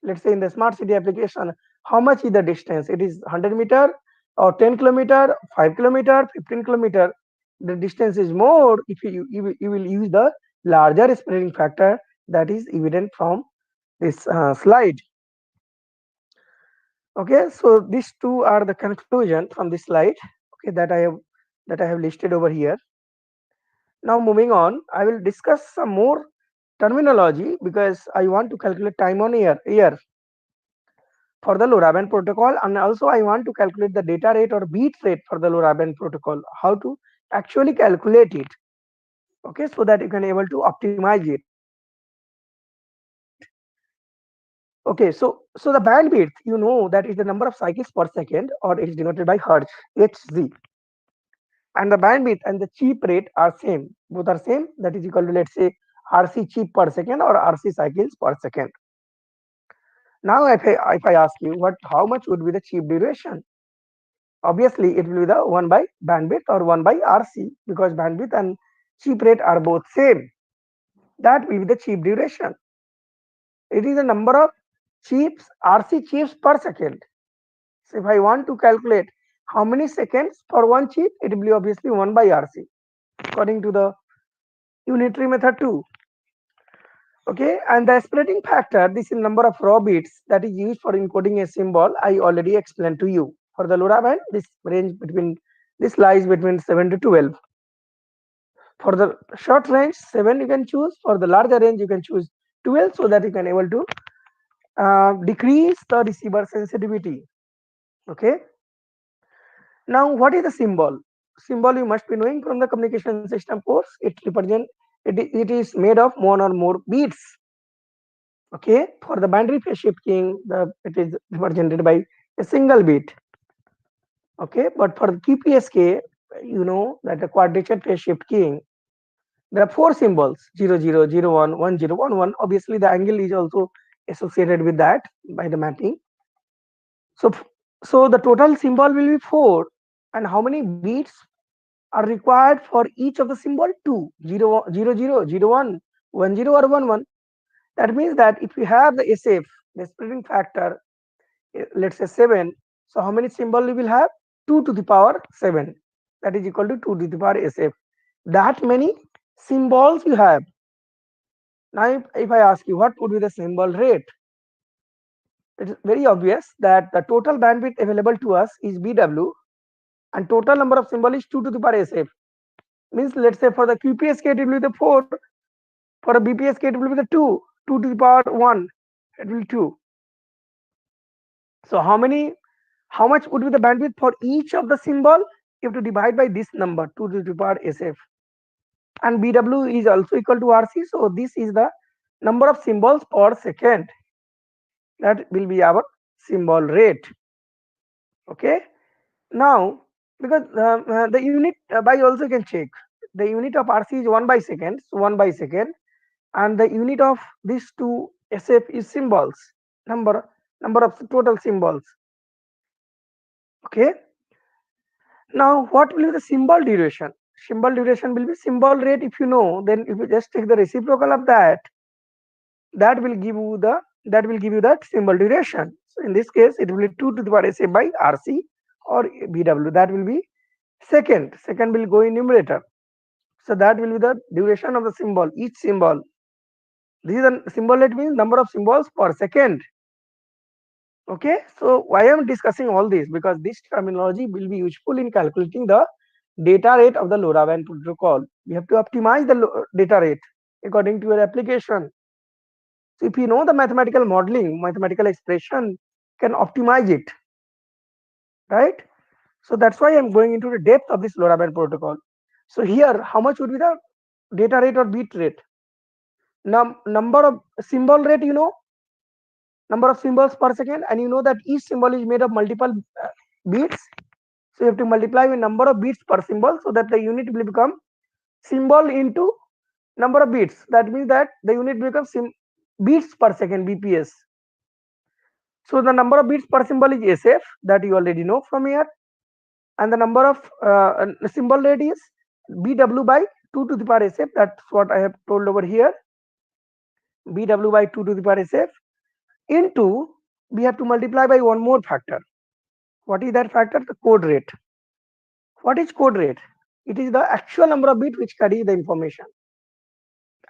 Let's say in the smart city application, how much is the distance? It is 100-meter or 10 km, 5 km, 15 km. The distance is more, if you will use the larger spreading factor that is evident from this slide. Okay, so these two are the conclusion from this slide, okay, that I have listed over here. Now moving on, I will discuss some more terminology because I want to calculate time on air for the LoRaWAN protocol, and also I want to calculate the data rate or bit rate for the LoRaWAN protocol, how to actually calculate it, okay, so that you can able to optimize it. Okay, so the bandwidth, you know, that is the number of cycles per second, or it is denoted by hertz, Hz. And the bandwidth and the chip rate are same, both are same, that is equal to, let's say, RC chip per second or RC cycles per second. Now if I ask you what, how much would be the chip duration, obviously it will be the 1 by bandwidth or 1 by RC, because bandwidth and chip rate are both same. That will be the chip duration. It is the number of chips, RC chips per second. So if I want to calculate how many seconds for one chip, it will be obviously 1 by RC according to the unitary method too. Okay, and the spreading factor, this is number of raw bits that is used for encoding a symbol. I already explained to you. For the LoRaWAN, this lies between 7 to 12. For the short range, 7 you can choose. For the larger range, you can choose 12, so that you can able to decrease the receiver sensitivity. Okay. Now, what is the symbol? Symbol you must be knowing from the communication system course. It is made of one or more bits. Okay, for the binary phase shifting, it is represented by a single bit. Okay, but for the QPSK, you know that the quadrature phase shift keying, there are four symbols: 0 0 0 1 1 0 1 1. Obviously, the angle is also associated with that by the mapping. So the total symbol will be 4, and how many bits are required for each of the symbol? 2, 0 0 0 0 1 1 0 or 1 1. That means that if you have the SF, the splitting factor, let's say 7, so how many symbol you will have? 2 to the power 7, that is equal to 2 to the power SF. That many symbols you have. Now if I ask you what would be the symbol rate, it is very obvious that the total bandwidth available to us is BW, and total number of symbol is 2 to the power SF. Means, let's say for the QPSK it will be the 4, for a BPSK it will be the 2 to the power 1, it will be 2. So how much would be the bandwidth for each of the symbol? You have to divide by this number, 2 to the power SF, and BW is also equal to RC, so this is the number of symbols per second. That will be our symbol rate. Okay. Now, because the unit by also can check, the unit of RC is 1 by second, so 1 by second, and the unit of these two SF is symbols, number number of total symbols. Okay. Now, what will be the symbol duration? Symbol duration will be symbol rate. If you know, then if you just take the reciprocal of that, that will give you the that symbol duration. So in this case, it will be 2 to the power SA by RC or BW. That will be second. Second will go in numerator. So that will be the duration of the symbol, each symbol. This is the symbol rate means number of symbols per second. Okay, so why I am discussing all this? Because this terminology will be useful in calculating the data rate of the LoRaWAN protocol. We have to optimize the data rate according to your application. So if you know the mathematical modeling, mathematical expression can optimize it, right? So that's why I'm going into the depth of this LoRaWAN protocol. So here, how much would be the data rate or bit rate? Number of symbol rate, you know, number of symbols per second, and you know that each symbol is made of multiple bits. So you have to multiply with number of bits per symbol so that the unit will become symbol into number of bits. That means that the unit becomes bits per second, BPS. So the number of bits per symbol is SF, that you already know from here, and the number of symbol rate is BW by 2 to the power SF. That's what I have told over here. BW by 2 to the power SF into, we have to multiply by one more factor. What is that factor? The code rate. What is code rate? It is the actual number of bits which carry the information,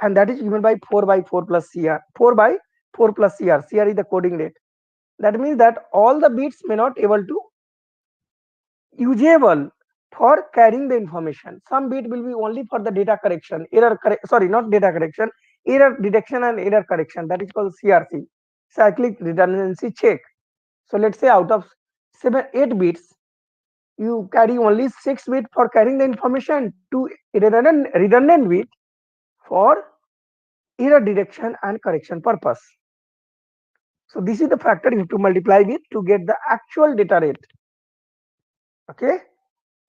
and that is given by 4 by 4 plus CR. 4 by 4 plus CR. CR is the coding rate. That means that all the bits may not able to usable for carrying the information. Some bit will be only for the data correction, sorry, not data correction, error detection and error correction. That is called CRC, cyclic redundancy check. So let's say out of 8 bits, you carry only 6 bits for carrying the information, to redundant bit for error detection and correction purpose. So this is the factor you have to multiply with to get the actual data rate. Okay,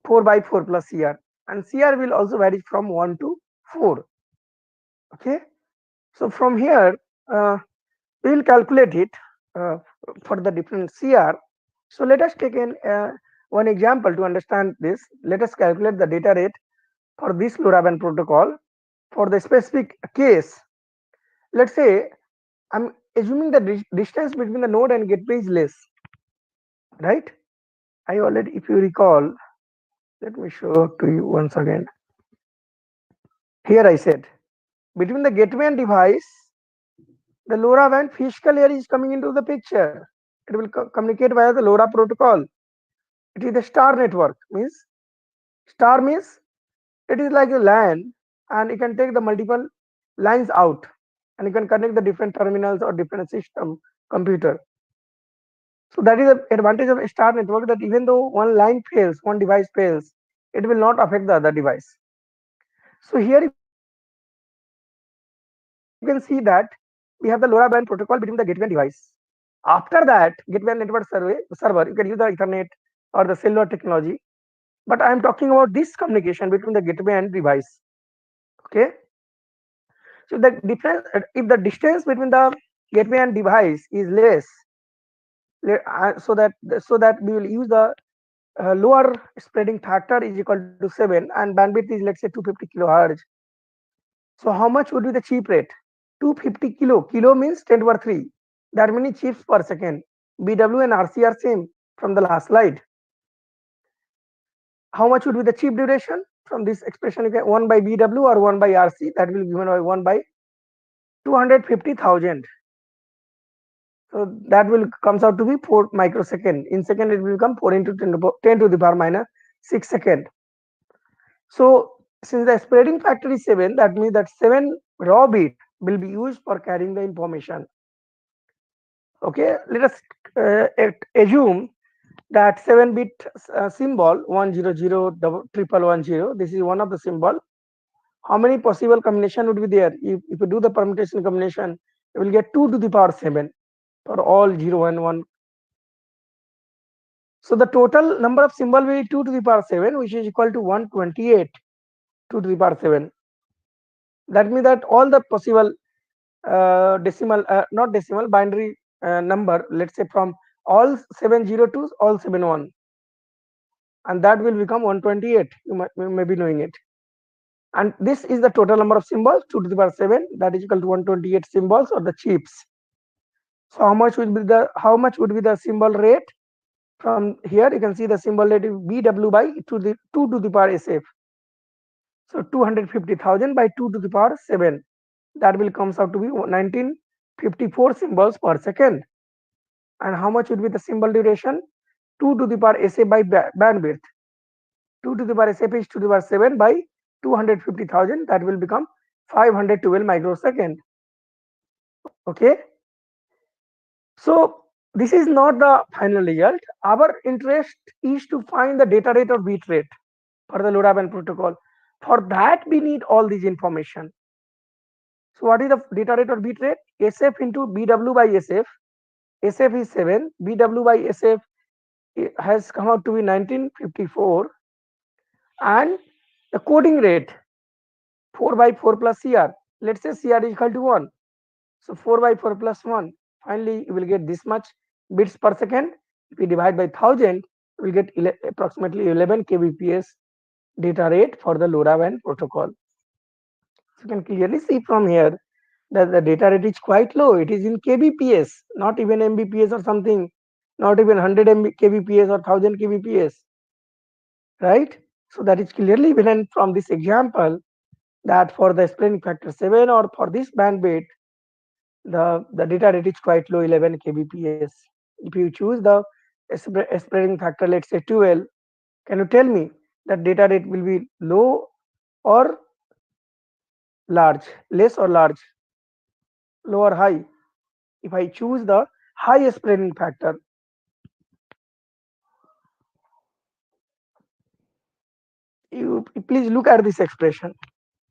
4 by 4 plus CR, and CR will also vary from 1 to 4. Okay, so from here we will calculate it uh, for the different CR. So let us take one example to understand this. Let us calculate the data rate for this LoRaWAN protocol for the specific case. Let's say I'm assuming the distance between the node and gateway is less, right? I already, if you recall, let me show to you once again. Here I said between the gateway and device, the LoRaWAN physical layer is coming into the picture. It will communicate via the LoRa protocol. It is the star network. Means star means it is like a LAN, and you can take the multiple lines out, and you can connect the different terminals or different system computer. So that is the advantage of a star network, that even though one line fails, one device fails, it will not affect the other device. So here you can see that we have the LoRaWAN protocol between the gateway and device. After that, gateway and network server, you can use the Ethernet or the cellular technology. But I am talking about this communication between the gateway and device. Okay. So the difference, if the distance between the gateway and device is less, so that we will use the lower spreading factor is equal to 7, and bandwidth is, let's say, 250 kilohertz. So how much would be the chip rate? 250 kilo means 10 to the power 3. That many chips per second. BW and RC are same from the last slide. How much would be the chip duration? From this expression, you get 1 by BW or 1 by RC, that will be given by 1 by 250,000. So that will comes out to be 4 microsecond. In second, it will become 4 into 10 to the power minus 6 second. So since the spreading factor is 7, that means that 7 raw bit will be used for carrying the information. Okay, let us assume that 7-bit symbol 100 this is one of the symbol. How many possible combination would be there? If you do the permutation combination, you will get 2 to the power 7 for all 0 and 1 So the total number of symbol will be 2 to the power 7, which is equal to 128 2 to the power 7. That means that all the possible decimal, not decimal, binary number, let's say from all 70 to all 71, and that will become 128. You may be knowing it. And this is the total number of symbols 2 to the power 7, that is equal to 128 symbols or the chips. So how much would be the symbol rate? From here you can see the symbol rate is BW by to the 2 to the power SF. So 250,000 by 2 to the power 7. That will comes out to be 1954 symbols per second. And how much would be the symbol duration? 2 to the power SA by bandwidth. 2 to the power SF is 2 to the power 7 by 250,000. That will become 512 microsecond. Okay. So this is not the final result. Our interest is to find the data rate or bit rate for the LoRaWAN protocol. For that, we need all these information. So what is the data rate or bit rate? SF into BW by SF. SF is 7. BW by SF has come out to be 1954. And the coding rate 4 by 4 plus CR. Let's say CR is equal to 1. So 4 by 4 plus 1. Finally, you will get this much bits per second. If we divide by 1000, we will get approximately 11 kbps data rate for the LoRaWAN protocol. So you can clearly see from here that the data rate is quite low. It is in kbps, not even mbps or something, not even 100 kbps or 1000 kbps, right? So that is clearly evident from this example that for the splitting factor 7 or for this bandwidth, the data rate is quite low, 11 kbps. If you choose the spreading factor, let's say 12, can you tell me that data rate will be low or large, less or large, low or high? If I choose the high spreading factor, you please look at this expression.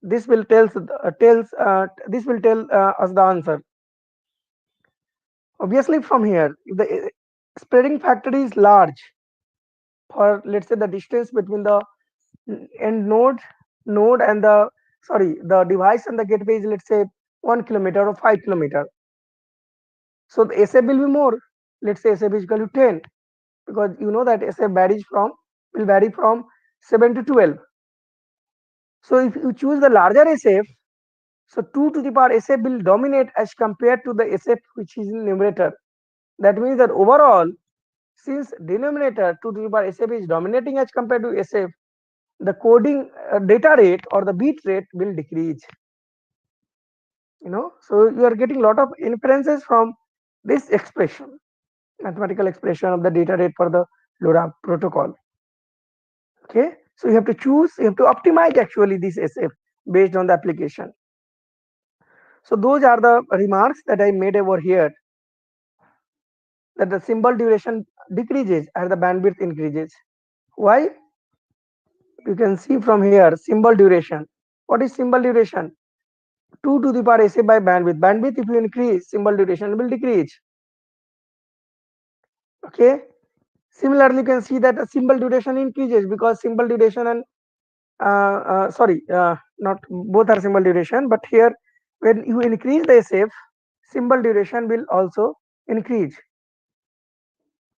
This will this will tell us the answer. Obviously, from here, if the spreading factor is large, for let's say the distance between the end node and the device and the gateway is, let's say, 1 kilometer or 5 kilometer. So the SF will be more. Let's say SF is equal to 10, because you know that SF will vary from 7 to 12. So if you choose the larger SF, so 2 to the power SF will dominate as compared to the SF which is in numerator. That means that overall, since denominator 2 to the power SF is dominating as compared to SF, the coding data rate or the bit rate will decrease. So you are getting a lot of inferences from this expression, mathematical expression of the data rate for the LoRa protocol. Okay, so you have to optimize actually this SF based on the application. So those are the remarks that I made over here, that the symbol duration decreases as the bandwidth increases. Why? You can see from here symbol duration. What is symbol duration? 2 to the power SA by bandwidth. Bandwidth, if you increase, symbol duration will decrease. Okay. Similarly, you can see that the symbol duration increases because symbol duration and not both are symbol duration, but here when you increase the SF, symbol duration will also increase.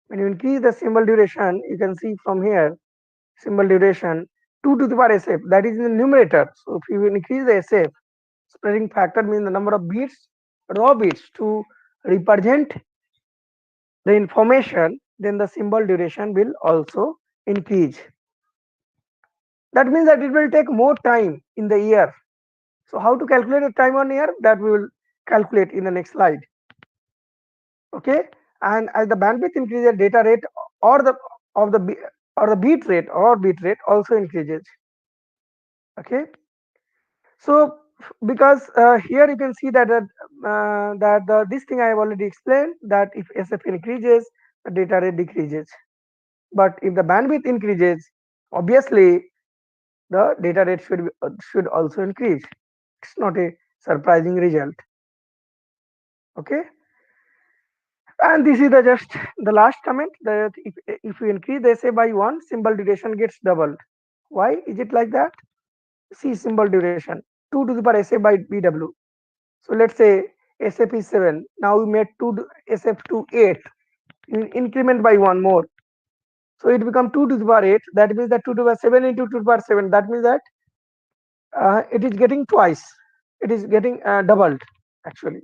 When you increase the symbol duration, you can see from here symbol duration 2 to the power SF, that is in the numerator. So if you increase the SF, spreading factor means the number of bits, raw bits to represent the information, then the symbol duration will also increase. That means that it will take more time in the year. So how to calculate the time on year? That we will calculate in the next slide. Okay, and as the bandwidth increases, data rate or the of the or the bit rate also increases. Okay, so because here you can see that this thing I have already explained, that if SF increases, the data rate decreases. But if the bandwidth increases, obviously the data rate should also increase. It's not a surprising result. Okay. And this is the just the last comment that if you increase the SA by 1, symbol duration gets doubled. Why is it like that? See symbol duration 2 to the power SA by BW. So let's say SF is 7. Now we made 2 SF to 8. Increment by 1 more. So it become 2 to the power 8. That means that 2 to the power 7 into 2 to the power 7. That means that it is getting twice. It is getting doubled actually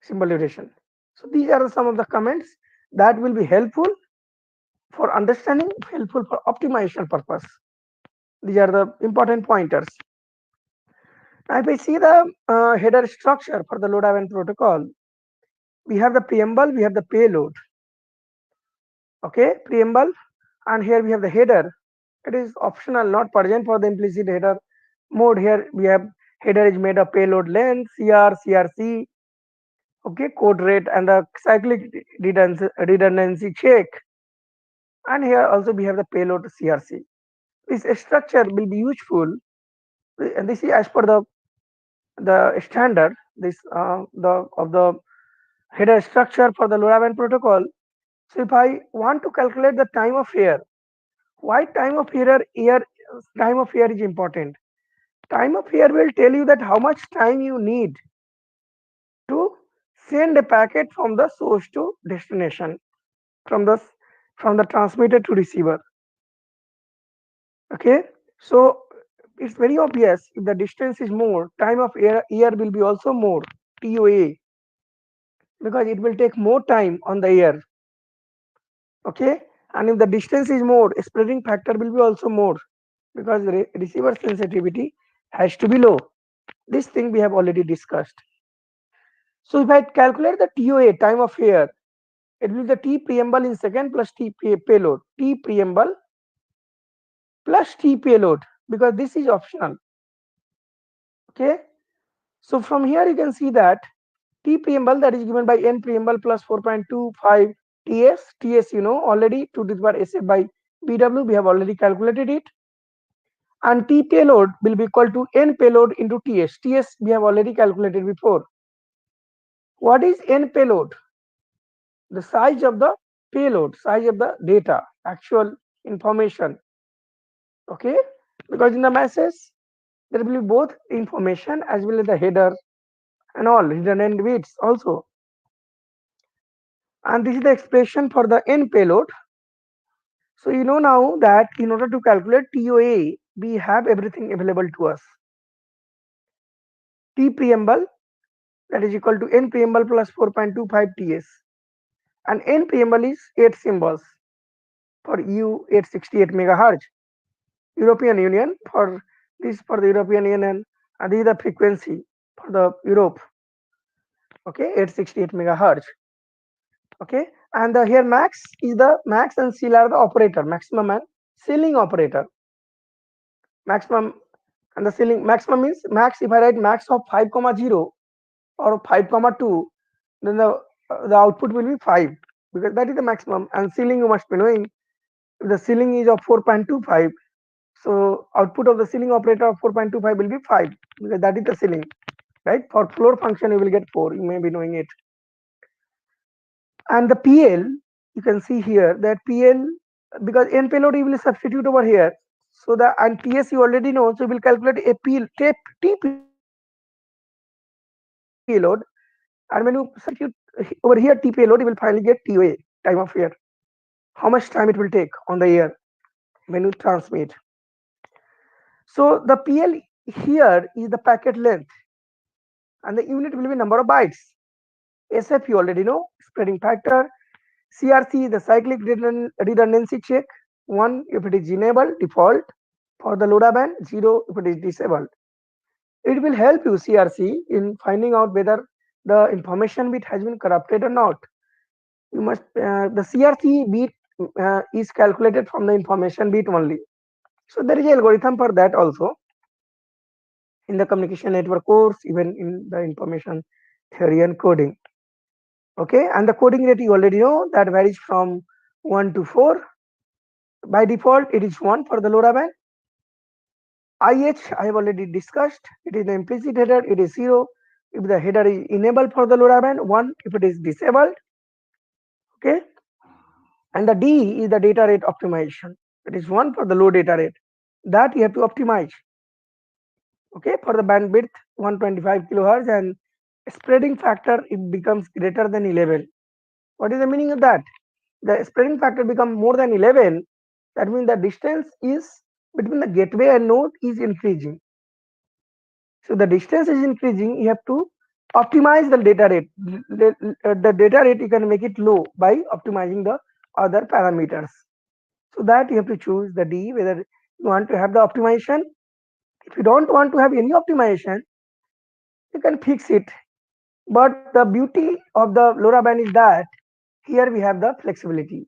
symbol duration. So these are some of the comments that will be helpful for understanding, helpful for optimization purpose. These are the important pointers. Now, if I see the header structure for the load event protocol, we have the preamble, we have the payload. Okay, preamble, and here we have the header. It is optional, not present for the implicit header mode. Here we have header is made of payload length, CR, CRC, okay, code rate, and the cyclic redundancy check. And here also we have the payload CRC. This structure will be useful, and this is as per the standard. This the of the header structure for the LoRaWAN protocol. So if I want to calculate the time of error, why time of error is important? Time of error will tell you that how much time you need to send a packet from the source to destination, from the transmitter to receiver. Okay, so it's very obvious if the distance is more, time of error will be also more, TOA, because it will take more time on the air. Okay, and if the distance is more, spreading factor will be also more, because receiver sensitivity has to be low. This thing we have already discussed. So if I calculate the TOA, time of air, it will be the T preamble in second plus T payload. T preamble plus T payload, because this is optional. Okay, so from here you can see that T preamble, that is given by N preamble plus 4.25 TS. TS you know already, 2 to the power SA by BW, we have already calculated it. And T payload will be equal to N payload into TS. TS we have already calculated before. What is N payload? The size of the payload, size of the data, actual information. Okay, because in the message there will be both information as well as the header and all redundant bits also. And this is the expression for the N payload. So you know now that in order to calculate TOA, we have everything available to us. T preamble, that is equal to N preamble plus 4.25 TS. And N preamble is 8 symbols for U 868 megahertz. European Union, for this, for the European Union, and this is the frequency for the Europe. Okay, 868 megahertz. Okay, and here max is the max and CL are the operator, maximum and ceiling operator. Maximum and the ceiling, maximum means max. If I write max of 5,0 or 5,2, then the output will be 5, because that is the maximum. And ceiling, you must be knowing, if the ceiling is of 4.25, so output of the ceiling operator of 4.25 will be 5, because that is the ceiling, right? For floor function you will get 4, you may be knowing it. And the PL, you can see here that PL, because N payload you will substitute over here. So the, and TS you already know, so we will calculate a T payload, and when you substitute over here T payload, you will finally get TOA, time of air. How much time it will take on the air when you transmit. So the PL here is the packet length, and the unit will be number of bytes. SF you already know, spreading factor. CRC, the cyclic redundancy check, 1 if it is enabled, default for the LoRaWAN, 0 if it is disabled. It will help you, CRC, in finding out whether the information bit has been corrupted or not. You must, the CRC bit is calculated from the information bit only. So there is an algorithm for that also in the communication network course, even in the information theory and coding. Okay, and the coding rate you already know, that varies from 1 to 4. By default, it is 1 for the LoRaWAN. IH, I have already discussed. It is the implicit header, it is 0. if the header is enabled for the LoRaWAN, 1 if it is disabled. Okay, and the D is the data rate optimization. It is 1 for the low data rate that you have to optimize. Okay, for the bandwidth 125 kilohertz and spreading factor it becomes greater than 11. What is the meaning of that? The spreading factor become more than 11. That means the distance is between the gateway and node is increasing. So the distance is increasing, you have to optimize the data rate. The data rate you can make it low by optimizing the other parameters. So that you have to choose the D whether you want to have the optimization. If you don't want to have any optimization, you can fix it. But the beauty of the LoRaWAN is that here we have the flexibility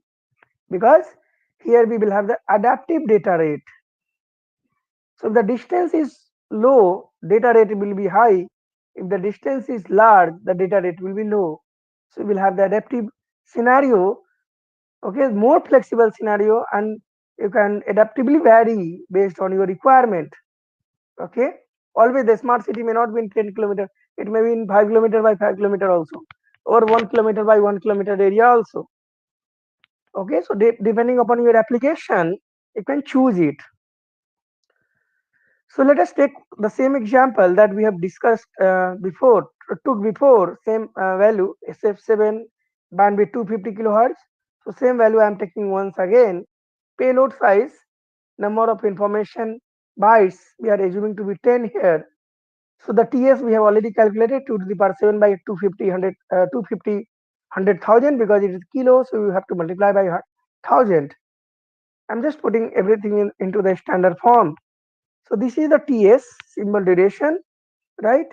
because here we will have the adaptive data rate. So if the distance is low, data rate will be high. If the distance is large, the data rate will be low. So we will have the adaptive scenario, okay, more flexible scenario, and you can adaptively vary based on your requirement. Okay, always the smart city may not be in 10 kilometer, it may be in 5 kilometer by 5 kilometer also, or 1 kilometer by 1 kilometer area also. Okay, so depending upon your application, you can choose it. So let us take the same example that we have discussed before, took before, same value, SF7 bandwidth 250 kilohertz. So same value I am taking once again. Payload size, number of information bytes, we are assuming to be 10 here. So the TS we have already calculated 2 to the power 7 by 250, 100,000 because it is kilo, so you have to multiply by 1000. I'm just putting everything into the standard form. So this is the TS symbol duration, right?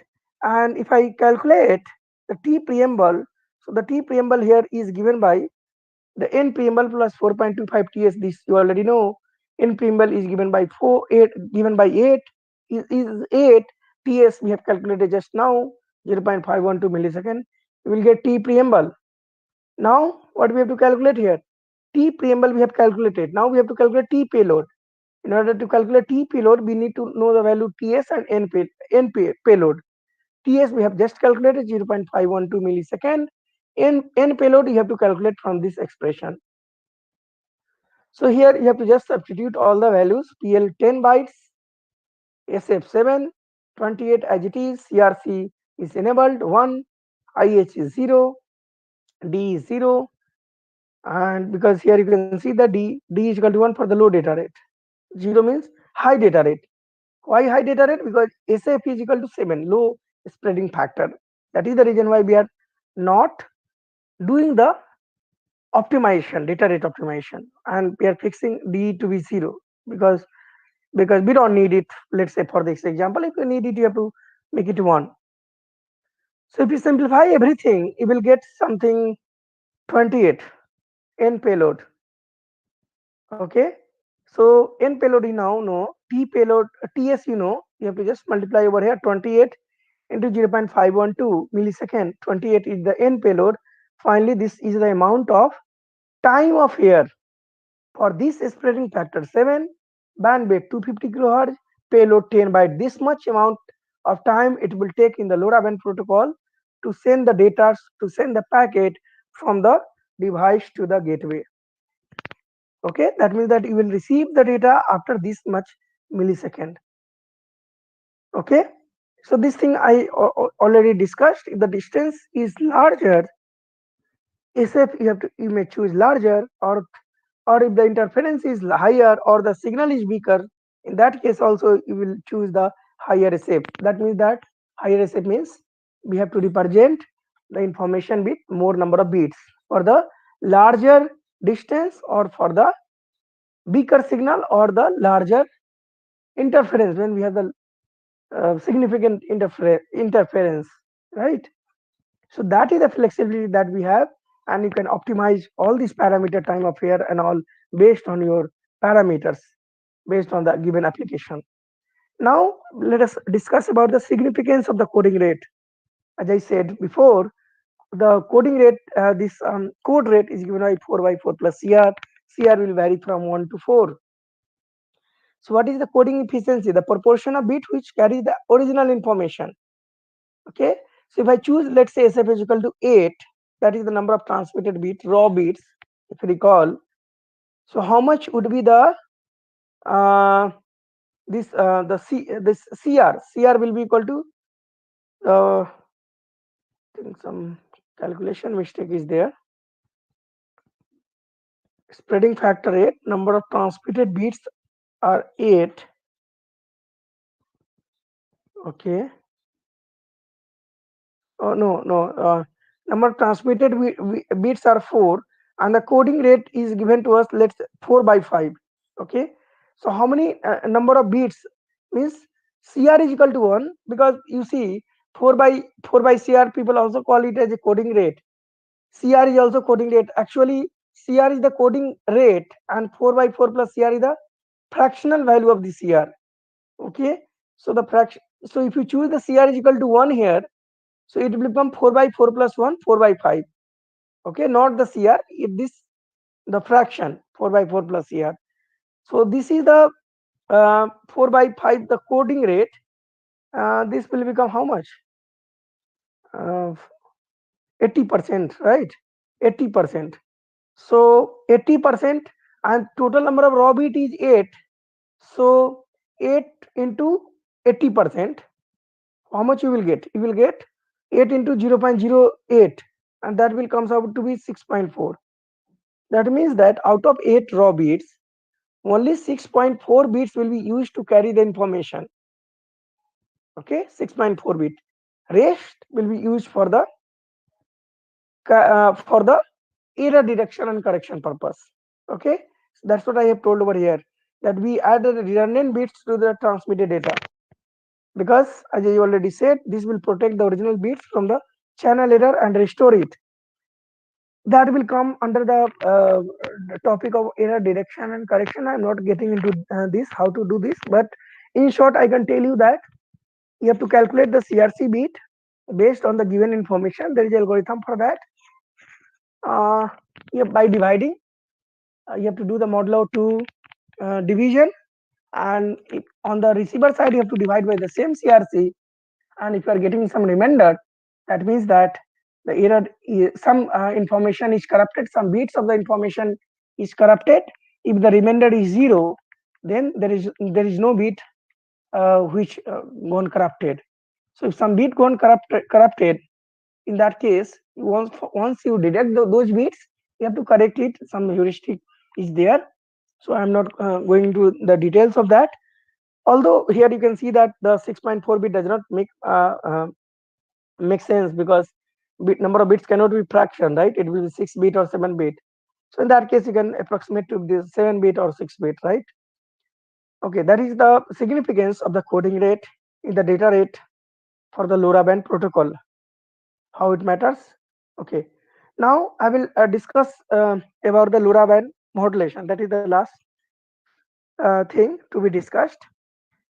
And if I calculate the T preamble, so the T preamble here is given by the N preamble plus 4.25 TS. This you already know. N preamble is given by 8 given by 8 is 8 TS we have calculated just now 0.512 millisecond. We will get T preamble. Now what we have to calculate here? T preamble we have calculated. Now we have to calculate T payload. In order to calculate T payload, we need to know the value TS and payload. TS we have just calculated 0.512 millisecond. N payload you have to calculate from this expression. So here you have to just substitute all the values. PL 10 bytes, SF7, 28 as it is, CRC is enabled 1, IH is 0, D is 0, and because here you can see the D is equal to 1 for the low data rate. 0 means high data rate. Why high data rate? Because SF is equal to 7, low spreading factor. That is the reason why we are not doing the optimization, data rate optimization, and we are fixing D to be 0 because we don't need it. Let's say for this example, if you need it, you have to make it 1. So if you simplify everything, you will get something 28 N payload. Okay, so N payload you now know, T payload, TS you know, you have to just multiply over here 28 into 0.512 millisecond. 28 is the N payload. Finally, this is the amount of time of here for this spreading factor 7, bandwidth 250 kilohertz, payload 10 by this much amount of time it will take in the LoRaWAN protocol to send the data, to send the packet from the device to the gateway. Okay, that means that you will receive the data after this much millisecond. Okay, so this thing I already discussed. If the distance is larger, SF you may choose larger, or if the interference is higher or the signal is weaker, in that case also you will choose the higher SF. That means that higher SF means we have to represent the information with more number of bits for the larger distance or for the weaker signal or the larger interference when we have the significant interference, right? So that is the flexibility that we have, and you can optimize all these parameter, time of fair and all based on your parameters, based on the given application. Now let us discuss about the significance of the coding rate. As I said before, the coding rate, this code rate is given by 4 by 4 plus CR. CR will vary from 1 to 4. So what is the coding efficiency? The proportion of bit which carry the original information. Okay, So if I choose, let's say SF is equal to 8, that is the number of transmitted bits, raw bits, if you recall. So how much would be the this CR will be equal to I think some calculation mistake is there. Spreading factor 8, number of transmitted bits are 8. Okay. Oh no. Number of transmitted bits are 4, and the coding rate is given to us. Let's 4 by 5. Okay. So how many number of bits means CR is equal to 1, because you see 4 by CR, people also call it as a coding rate. CR is also coding rate. Actually, CR is the coding rate, and 4 by 4 plus CR is the fractional value of the CR. Okay. So the fraction. So if you choose the CR is equal to 1 here, so it will become 4 by 4 plus 1, 4 by 5. Okay, not the CR, if this the fraction 4 by 4 plus CR. So this is the 4 by 5, the coding rate. This will become how much? 80%, right? 80%. So 80%, and total number of raw bit is 8. So 8 into 80%, how much you will get? You will get 8 into 0.08, and that will comes out to be 6.4. That means that out of 8 raw bits, only 6.4 bits will be used to carry the information. Okay, 6.4 bit. Rest will be used for the error detection and correction purpose. Okay, so that's what I have told over here, that we added redundant bits to the transmitted data, because as I already said, this will protect the original bits from the channel error and restore it. That will come under the topic of error detection and correction. I'm not getting into this how to do this, but in short I can tell you that you have to calculate the CRC bit based on the given information. There is an algorithm for that. By dividing, you have to do the modulo 2 division, and on the receiver side you have to divide by the same CRC, and if you are getting some remainder, that means that the error some information is corrupted, some bits of the information is corrupted. If the remainder is 0, then there is no bit which gone corrupted. So if some bit gone corrupted, in that case, once you detect those bits, you have to correct it. Some heuristic is there, so I'm not going into the details of that. Although here you can see that the 6.4 bit does not make sense, because number of bits cannot be fraction, right? It will be 6 bit or 7 bit. So in that case, you can approximate to this 7 bit or 6 bit, right? Okay, that is the significance of the coding rate in the data rate for the LoRaWAN protocol. How it matters? Okay. Now I will discuss about the LoRaWAN modulation. That is the last thing to be discussed.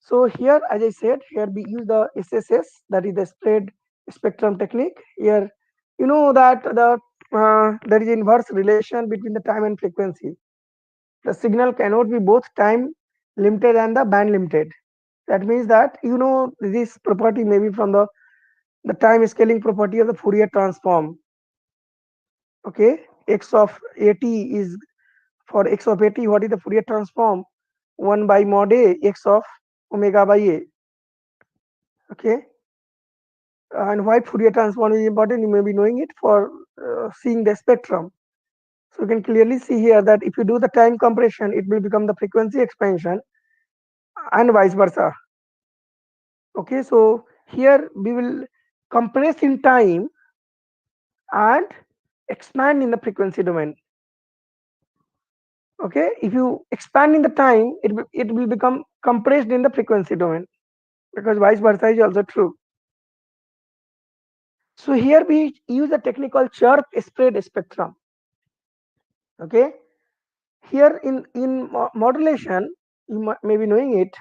So here, as I said, here we use the SSS, that is the spread spectrum technique. Here, you know that there is inverse relation between the time and frequency. The signal cannot be both time limited and the band limited. That means that this property may be from the time scaling property of the Fourier transform. Okay, x of at is, for x of at, what is the Fourier transform? 1 by mod a x of omega by a. Okay, and why Fourier transform is important, you may be knowing it for seeing the spectrum. So you can clearly see here that if you do the time compression, it will become the frequency expansion, and vice versa. Okay, so here we will compress in time and expand in the frequency domain. Okay, if you expand in the time, it will become compressed in the frequency domain, because vice versa is also true. So here we use a technique called chirp spread spectrum. Okay, here in modulation, you may be knowing it.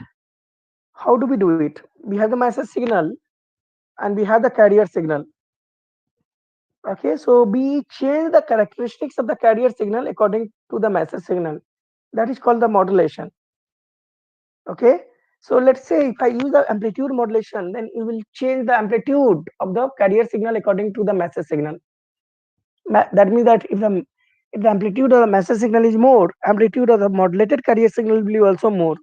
How do we do it? We have the message signal and we have the carrier signal. Okay, so we change the characteristics of the carrier signal according to the message signal. That is called the modulation. Okay, So let's say if I use the amplitude modulation, then it will change the amplitude of the carrier signal according to the message signal. That means that if the amplitude of the message signal is more, amplitude of the modulated carrier signal will be also more.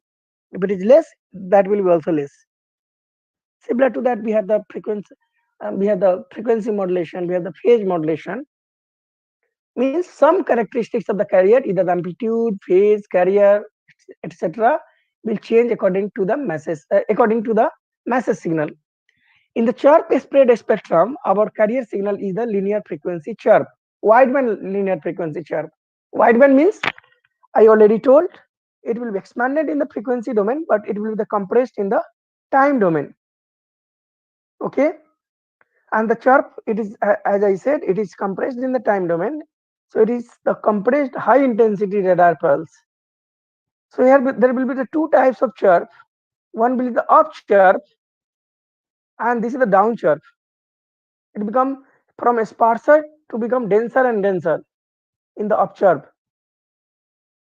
If it is less, that will be also less. Similar to that, we have the frequency modulation, we have the phase modulation. Means some characteristics of the carrier, either the amplitude, phase, carrier, etc., will change according to the message signal. In the chirp spread spectrum, our carrier signal is the linear frequency chirp. Wideband linear frequency chirp. Wideband means I already told it will be expanded in the frequency domain, but it will be compressed in the time domain. Okay, and the chirp, it is as I said, it is compressed in the time domain. So it is the compressed high intensity radar pulse. So here there will be the two types of chirp. One will be the up chirp, and this is the down chirp. It become from sparser to become denser and denser in the up chirp.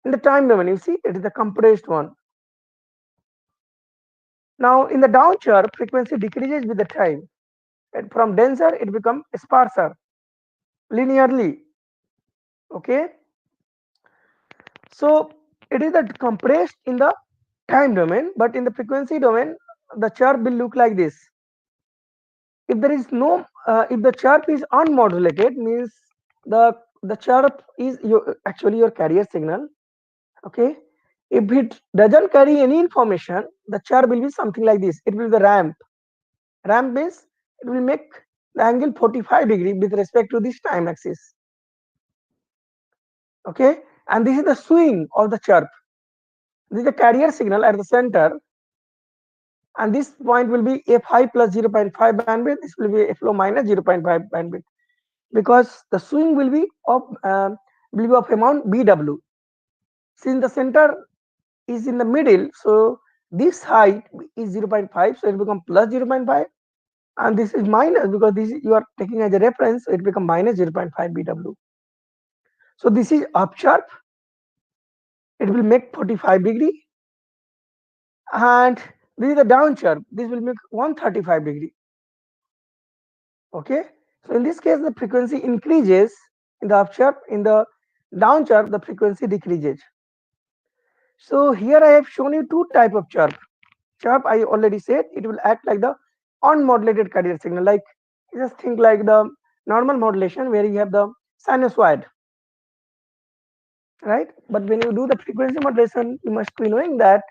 In the time domain, you see, it is the compressed one. Now in the down chirp, frequency decreases with the time. And from denser, it becomes sparser linearly. Okay, so it is that compressed in the time domain, but in the frequency domain, the chirp will look like this. If there is no, if the chirp is unmodulated, means the chirp is actually your carrier signal. Okay, if it doesn't carry any information, the chirp will be something like this. It will be the ramp. Ramp means it will make the angle 45 degree with respect to this time axis. Okay, and this is the swing of the chirp. This is the carrier signal at the center, and this point will be f high plus 0.5 bandwidth. This will be f low minus 0.5 bandwidth, because the swing will be of amount bw. Since the center is in the middle, so this height is 0.5, so it becomes plus 0.5, and this is minus because this you are taking as a reference, so it becomes minus 0.5 bw. So this is up chirp, it will make 45 degree, and this is the down chirp, this will make 135 degree. Okay, so in this case the frequency increases in the up chirp, in the down chirp the frequency decreases. So here I have shown you two type of chirp. Chirp, I already said, it will act like the unmodulated carrier signal, like just think like the normal modulation where you have the sinusoid, right? But when you do the frequency modulation, you must be knowing that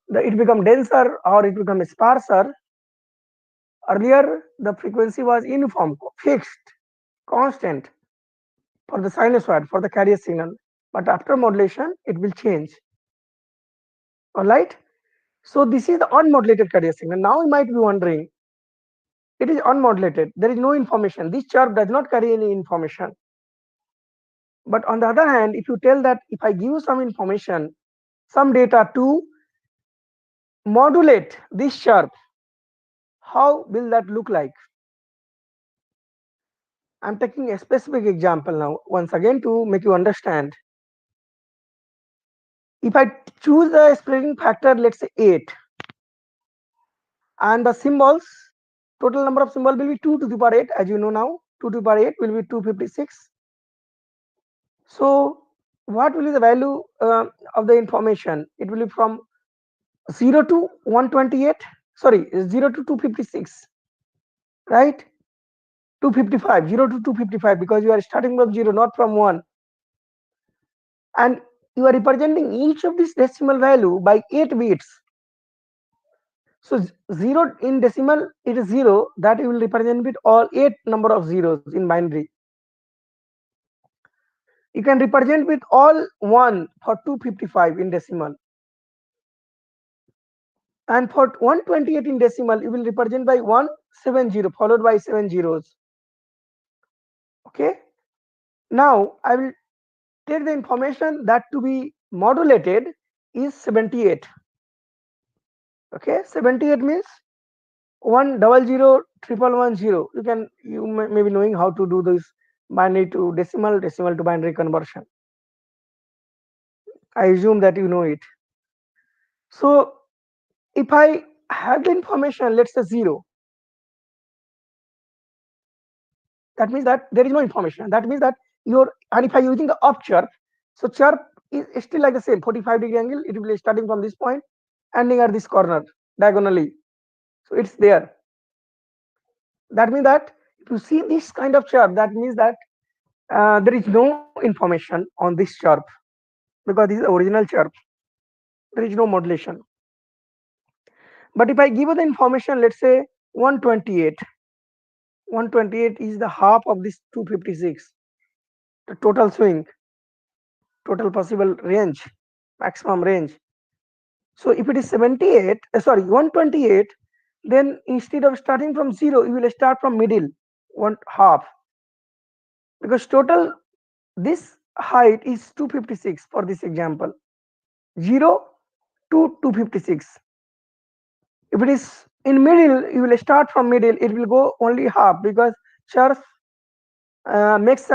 it become denser or it become sparser. Earlier the frequency was uniform, fixed, constant for the sinusoid, for the carrier signal, but after modulation it will change. All right, so this is the unmodulated carrier signal. Now you might be wondering, it is unmodulated, there is no information, this chirp does not carry any information. But on the other hand, if you tell that if I give you some information, some data to modulate this chirp, how will that look like? I'm taking a specific example now, once again, to make you understand. If I choose a spreading factor, let's say 8, and the symbols, total number of symbols will be 2 to the power 8, as you know now, 2 to the power 8 will be 256. So what will be the value of the information? It will be from 0 to 128, sorry, 0 to 256, right? 255, 0 to 255, because you are starting from 0, not from 1. And you are representing each of these decimal value by 8 bits. So 0 in decimal, it is 0, that you will represent with all 8 number of zeros in binary. You can represent with all 1 for 255 in decimal. And for 128 in decimal, you will represent by 170 followed by 7 zeros. Okay. Now I will take the information that to be modulated is 78. Okay, 78 means 1000110. You may be knowing how to do this binary to decimal, decimal to binary conversion. I assume that you know it. So if I have the information, let's say 0, that means that there is no information. That means that your, and if I using the up chirp, so chirp is still like the same 45-degree angle. It will be starting from this point, ending at this corner diagonally. So it's there. That means that if you see this kind of chirp, that means that there is no information on this chirp because this is the original chirp. There is no modulation. But if I give you the information, let's say 128, 128 is the half of this 256, the total swing, total possible range, maximum range. So if it is 78, sorry, 128, then instead of starting from 0, you will start from middle, one half, because total this height is 256 for this example, 0 to 256. If it is in middle, you will start from middle, it will go only half because chirp makes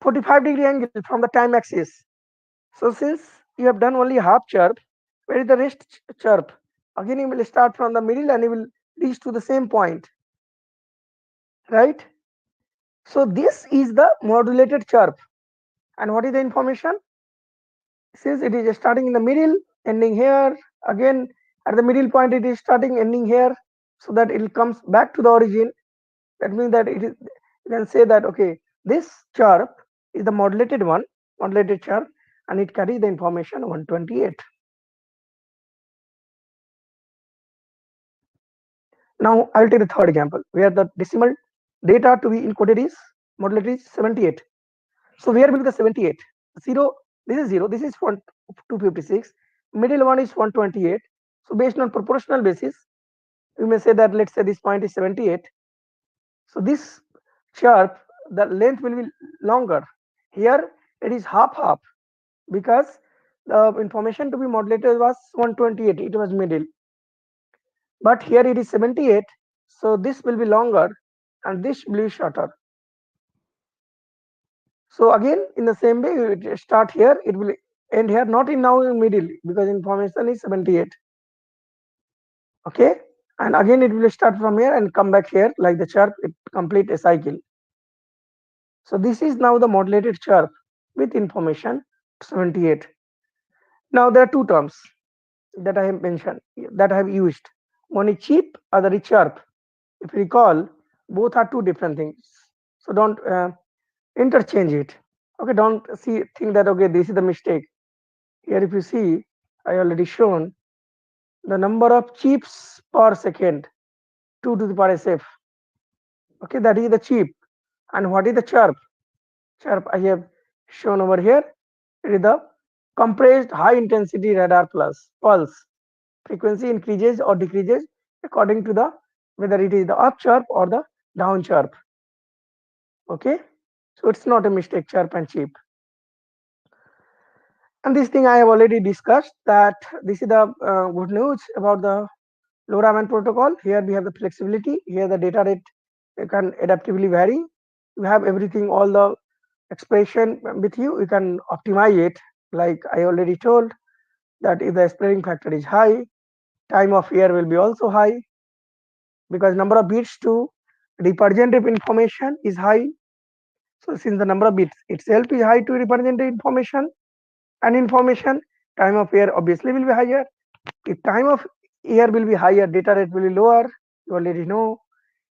45-degree angle from the time axis. So since you have done only half chirp, where is the rest chirp? Again you will start from the middle and you will reach to the same point, right? So this is the modulated chirp. And what is the information? Since it is starting in the middle, ending here, again at the middle point it is starting, ending here, so that it comes back to the origin. That means that it is, you can say that okay, this chirp is the modulated one, modulated chirp, and it carries the information 128. Now I will take the third example where the decimal data to be encoded is modulated is 78. So where will be the 78? 0, this is 0, this is 256, middle one is 128. So based on proportional basis, you may say that let's say this point is 78. So this chirp, the length will be longer. Here it is half because the information to be modulated was 128, it was middle. But here it is 78, so this will be longer and this will be shorter. So again in the same way, it start here, it will end here, not in now in middle because information is 78. Okay, and again it will start from here and come back here like the chirp, it complete a cycle. So this is now the modulated chirp with information 78. Now there are two terms that I have mentioned, that I have used. One is cheap, other is chirp. If you recall, both are two different things. So don't interchange it. Okay, don't think that okay, this is the mistake. Here if you see, I already shown the number of chips per second, 2 to the power sf. Okay, that is the chip. And what is the chirp? Chirp I have shown over here. It is the compressed high intensity radar pulse. Frequency increases or decreases according to the whether it is the up chirp or the down chirp. Okay, so it's not a mistake, chirp and chip. And this thing I have already discussed, that this is the good news about the LoRaWAN protocol. Here we have the flexibility. Here the data rate can adaptively vary. You have everything, all the expression with you. You can optimize it. Like I already told, that if the spreading factor is high, time of year will be also high because number of bits to representative information is high. So since the number of bits itself is high to representative information and information, time of year obviously will be higher. If time of year will be higher, data rate will be lower. You already know.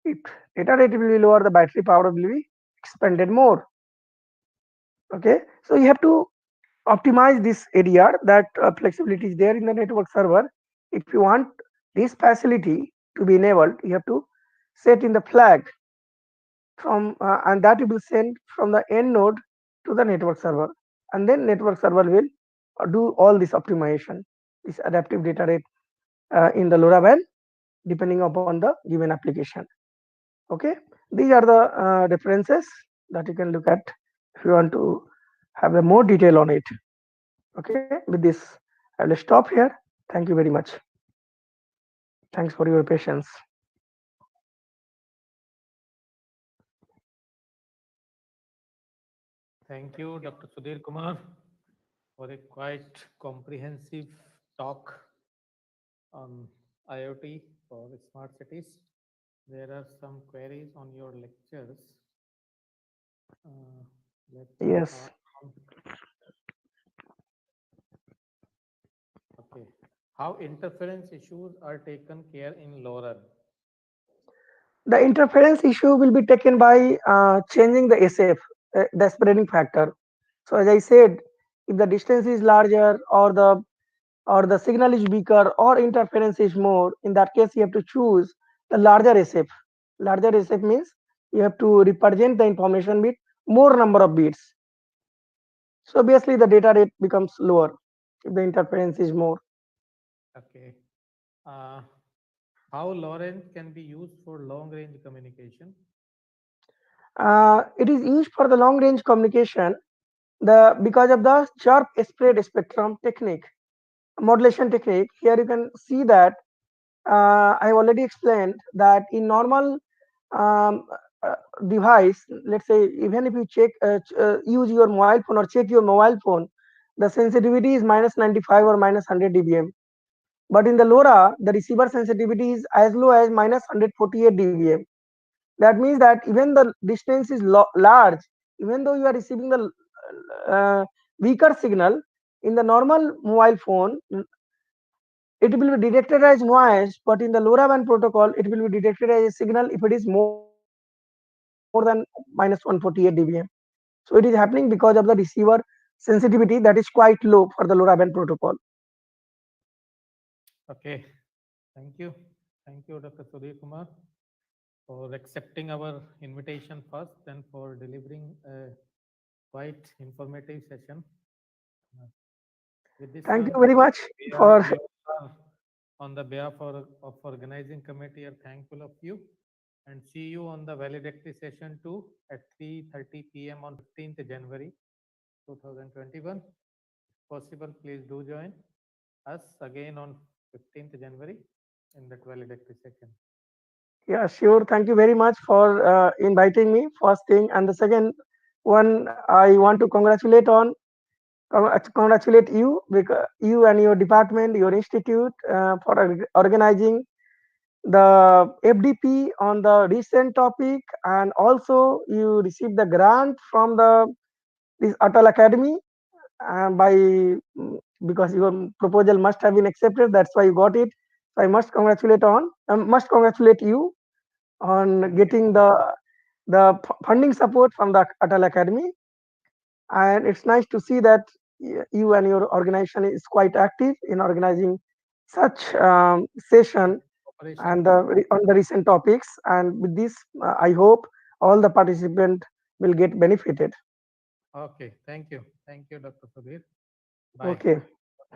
If data rate will be lower, the battery power will be expended more. Okay, so you have to optimize this area, that flexibility is there in the network server. If you want this facility to be enabled, you have to set in the flag from and that you will send from the end node to the network server, and then network server will do all this optimization, this adaptive data rate in the LoRaWAN depending upon the given application. Okay, these are the references that you can look at if you want to have a more detail on it. Okay, with this I will stop here. Thank you very much. Thanks for your patience. Thank you, Dr. Sudhir Kumar, for a quite comprehensive talk on IoT for smart cities. There are some queries on your lectures. Uh, let me Yes. start from. Okay. How interference issues are taken care in LoRaWAN? The interference issue will be taken by changing the SF, the spreading factor. So as I said, if the distance is larger or the signal is weaker or interference is more, in that case you have to choose the larger SF. Larger SF means you have to represent the information with more number of bits. So obviously the data rate becomes lower if the interference is more. Okay. Uh, how LoRaWAN can be used for long range communication? It is used for the long range communication because of the sharp spread spectrum technique, modulation technique. Here you can see that I already explained that in normal um, uh, device, let's say even if you use your mobile phone or check your mobile phone, the sensitivity is minus 95 or minus 100 dBm. But in the LoRa, the receiver sensitivity is as low as minus 148 dBm. That means that even the distance is large, even though you are receiving the weaker signal in the normal mobile phone, it will be detected as noise, but in the LoRaWAN protocol, it will be detected as a signal if it is more than minus 148 dBm. So it is happening because of the receiver sensitivity that is quite low for the LoRaWAN protocol. Okay. Thank you. Thank you, Dr. Sudhir Kumar, for accepting our invitation first and for delivering a quite informative session. Uh, With this Thank you one, very much for we are on the behalf of organizing committee are thankful of you and see you on the valedictory session 2 at 3:30 p.m. on 15th January 2021. If possible, please do join us again on 15th January in that valedictory session. yeah, sure. Thank you very much for inviting me. First thing, and the second one, I want to congratulate you because you and your department, your institute for organizing the FDP on the recent topic, and also you received the grant from the this ATAL Academy by because your proposal must have been accepted. That's why you got it. So I must congratulate you on Thank you. getting the funding support from the ATAL Academy, and it's nice to see that you and your organization is quite active in organizing such Yes, session cooperation. and on the recent topics. And with this, I hope all the participants will get benefited. Okay, thank you. Thank you, Dr. Sudhir. Bye. Okay.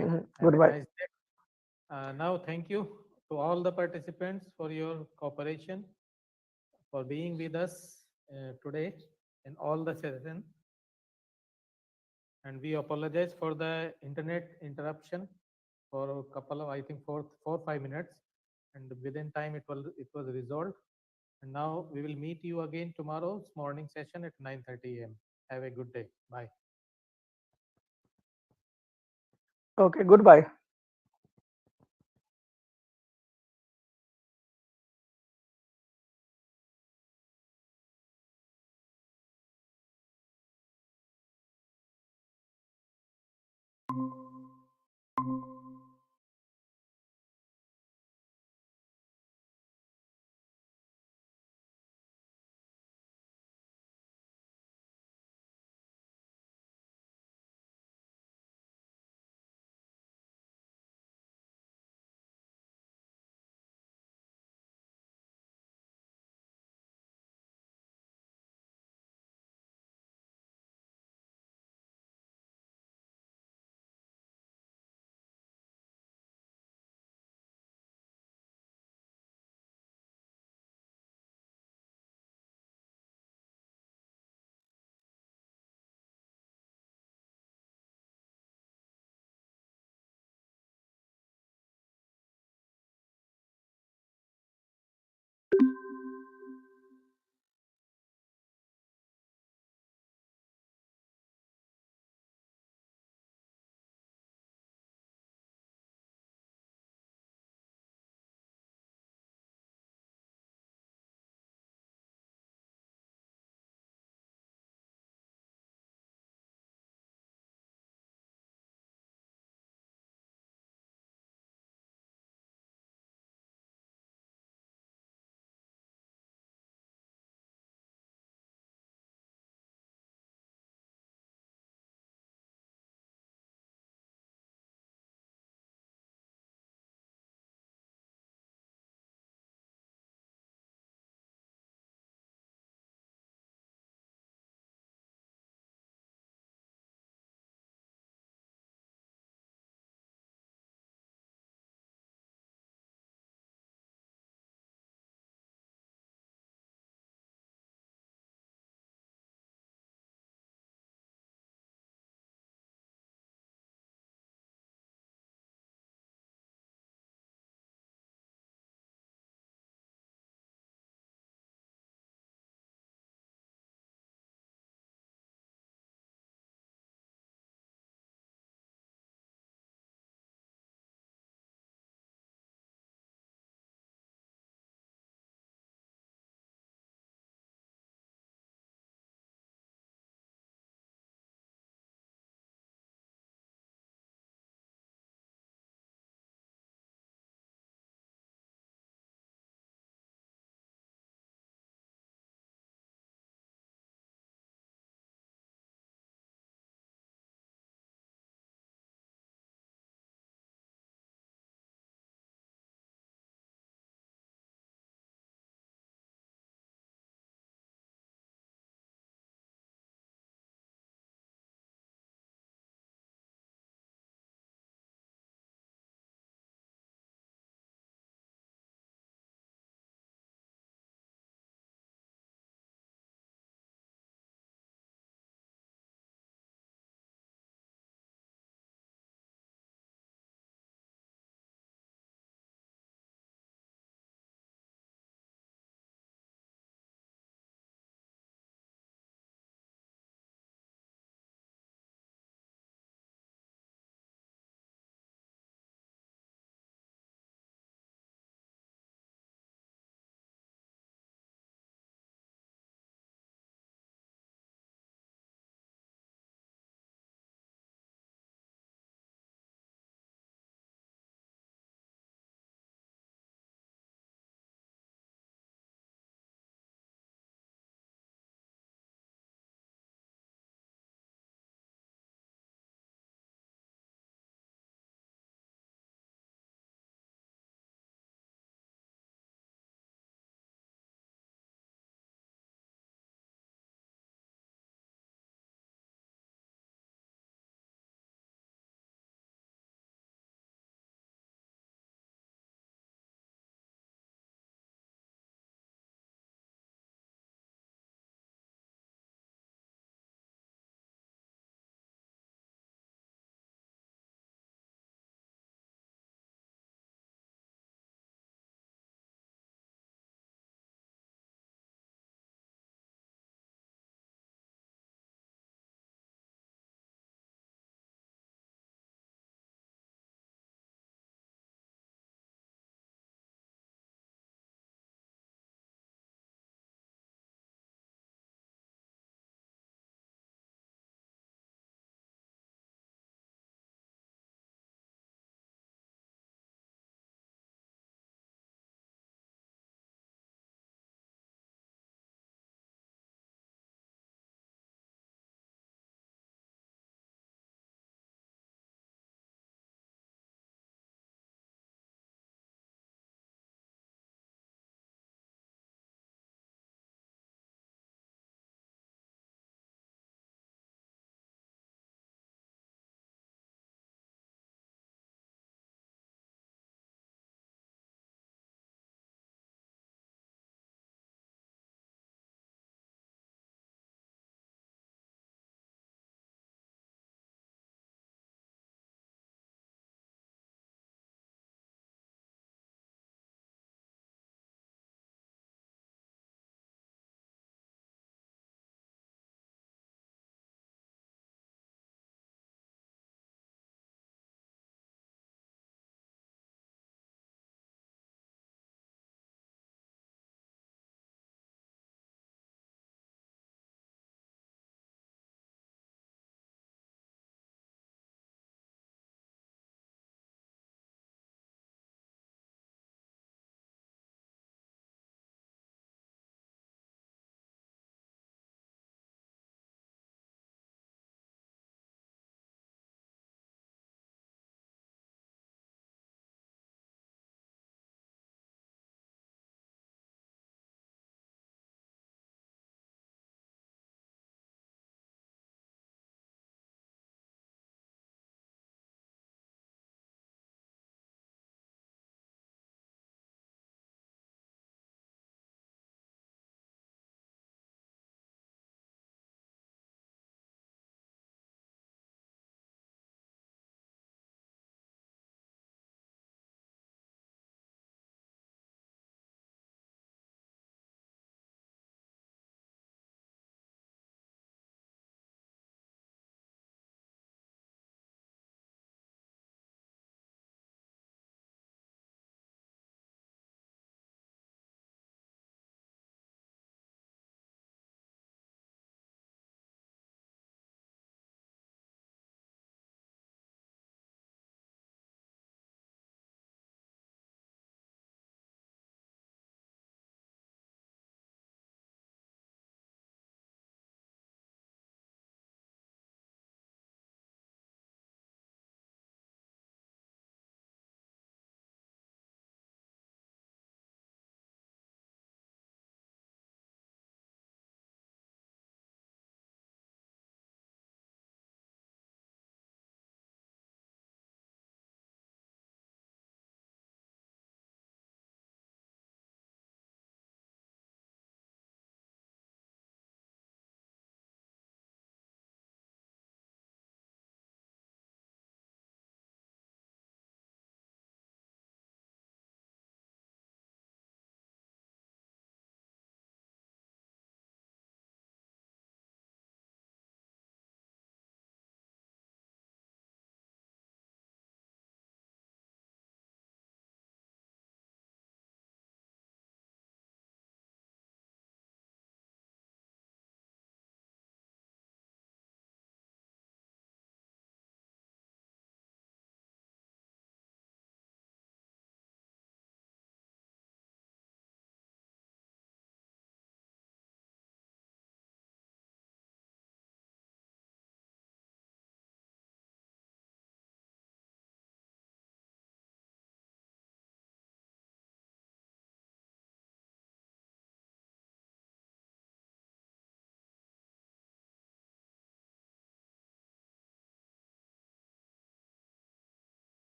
Okay, have a Goodbye. nice day. Now, thank you to all the participants for your cooperation, for being with us today in all the session. And we apologize for the internet interruption for a couple of, I think, 5 minutes. And within time, it was resolved. And now we will meet you again tomorrow's morning session at 9:30 a.m. Have a good day. Bye. Okay. Goodbye.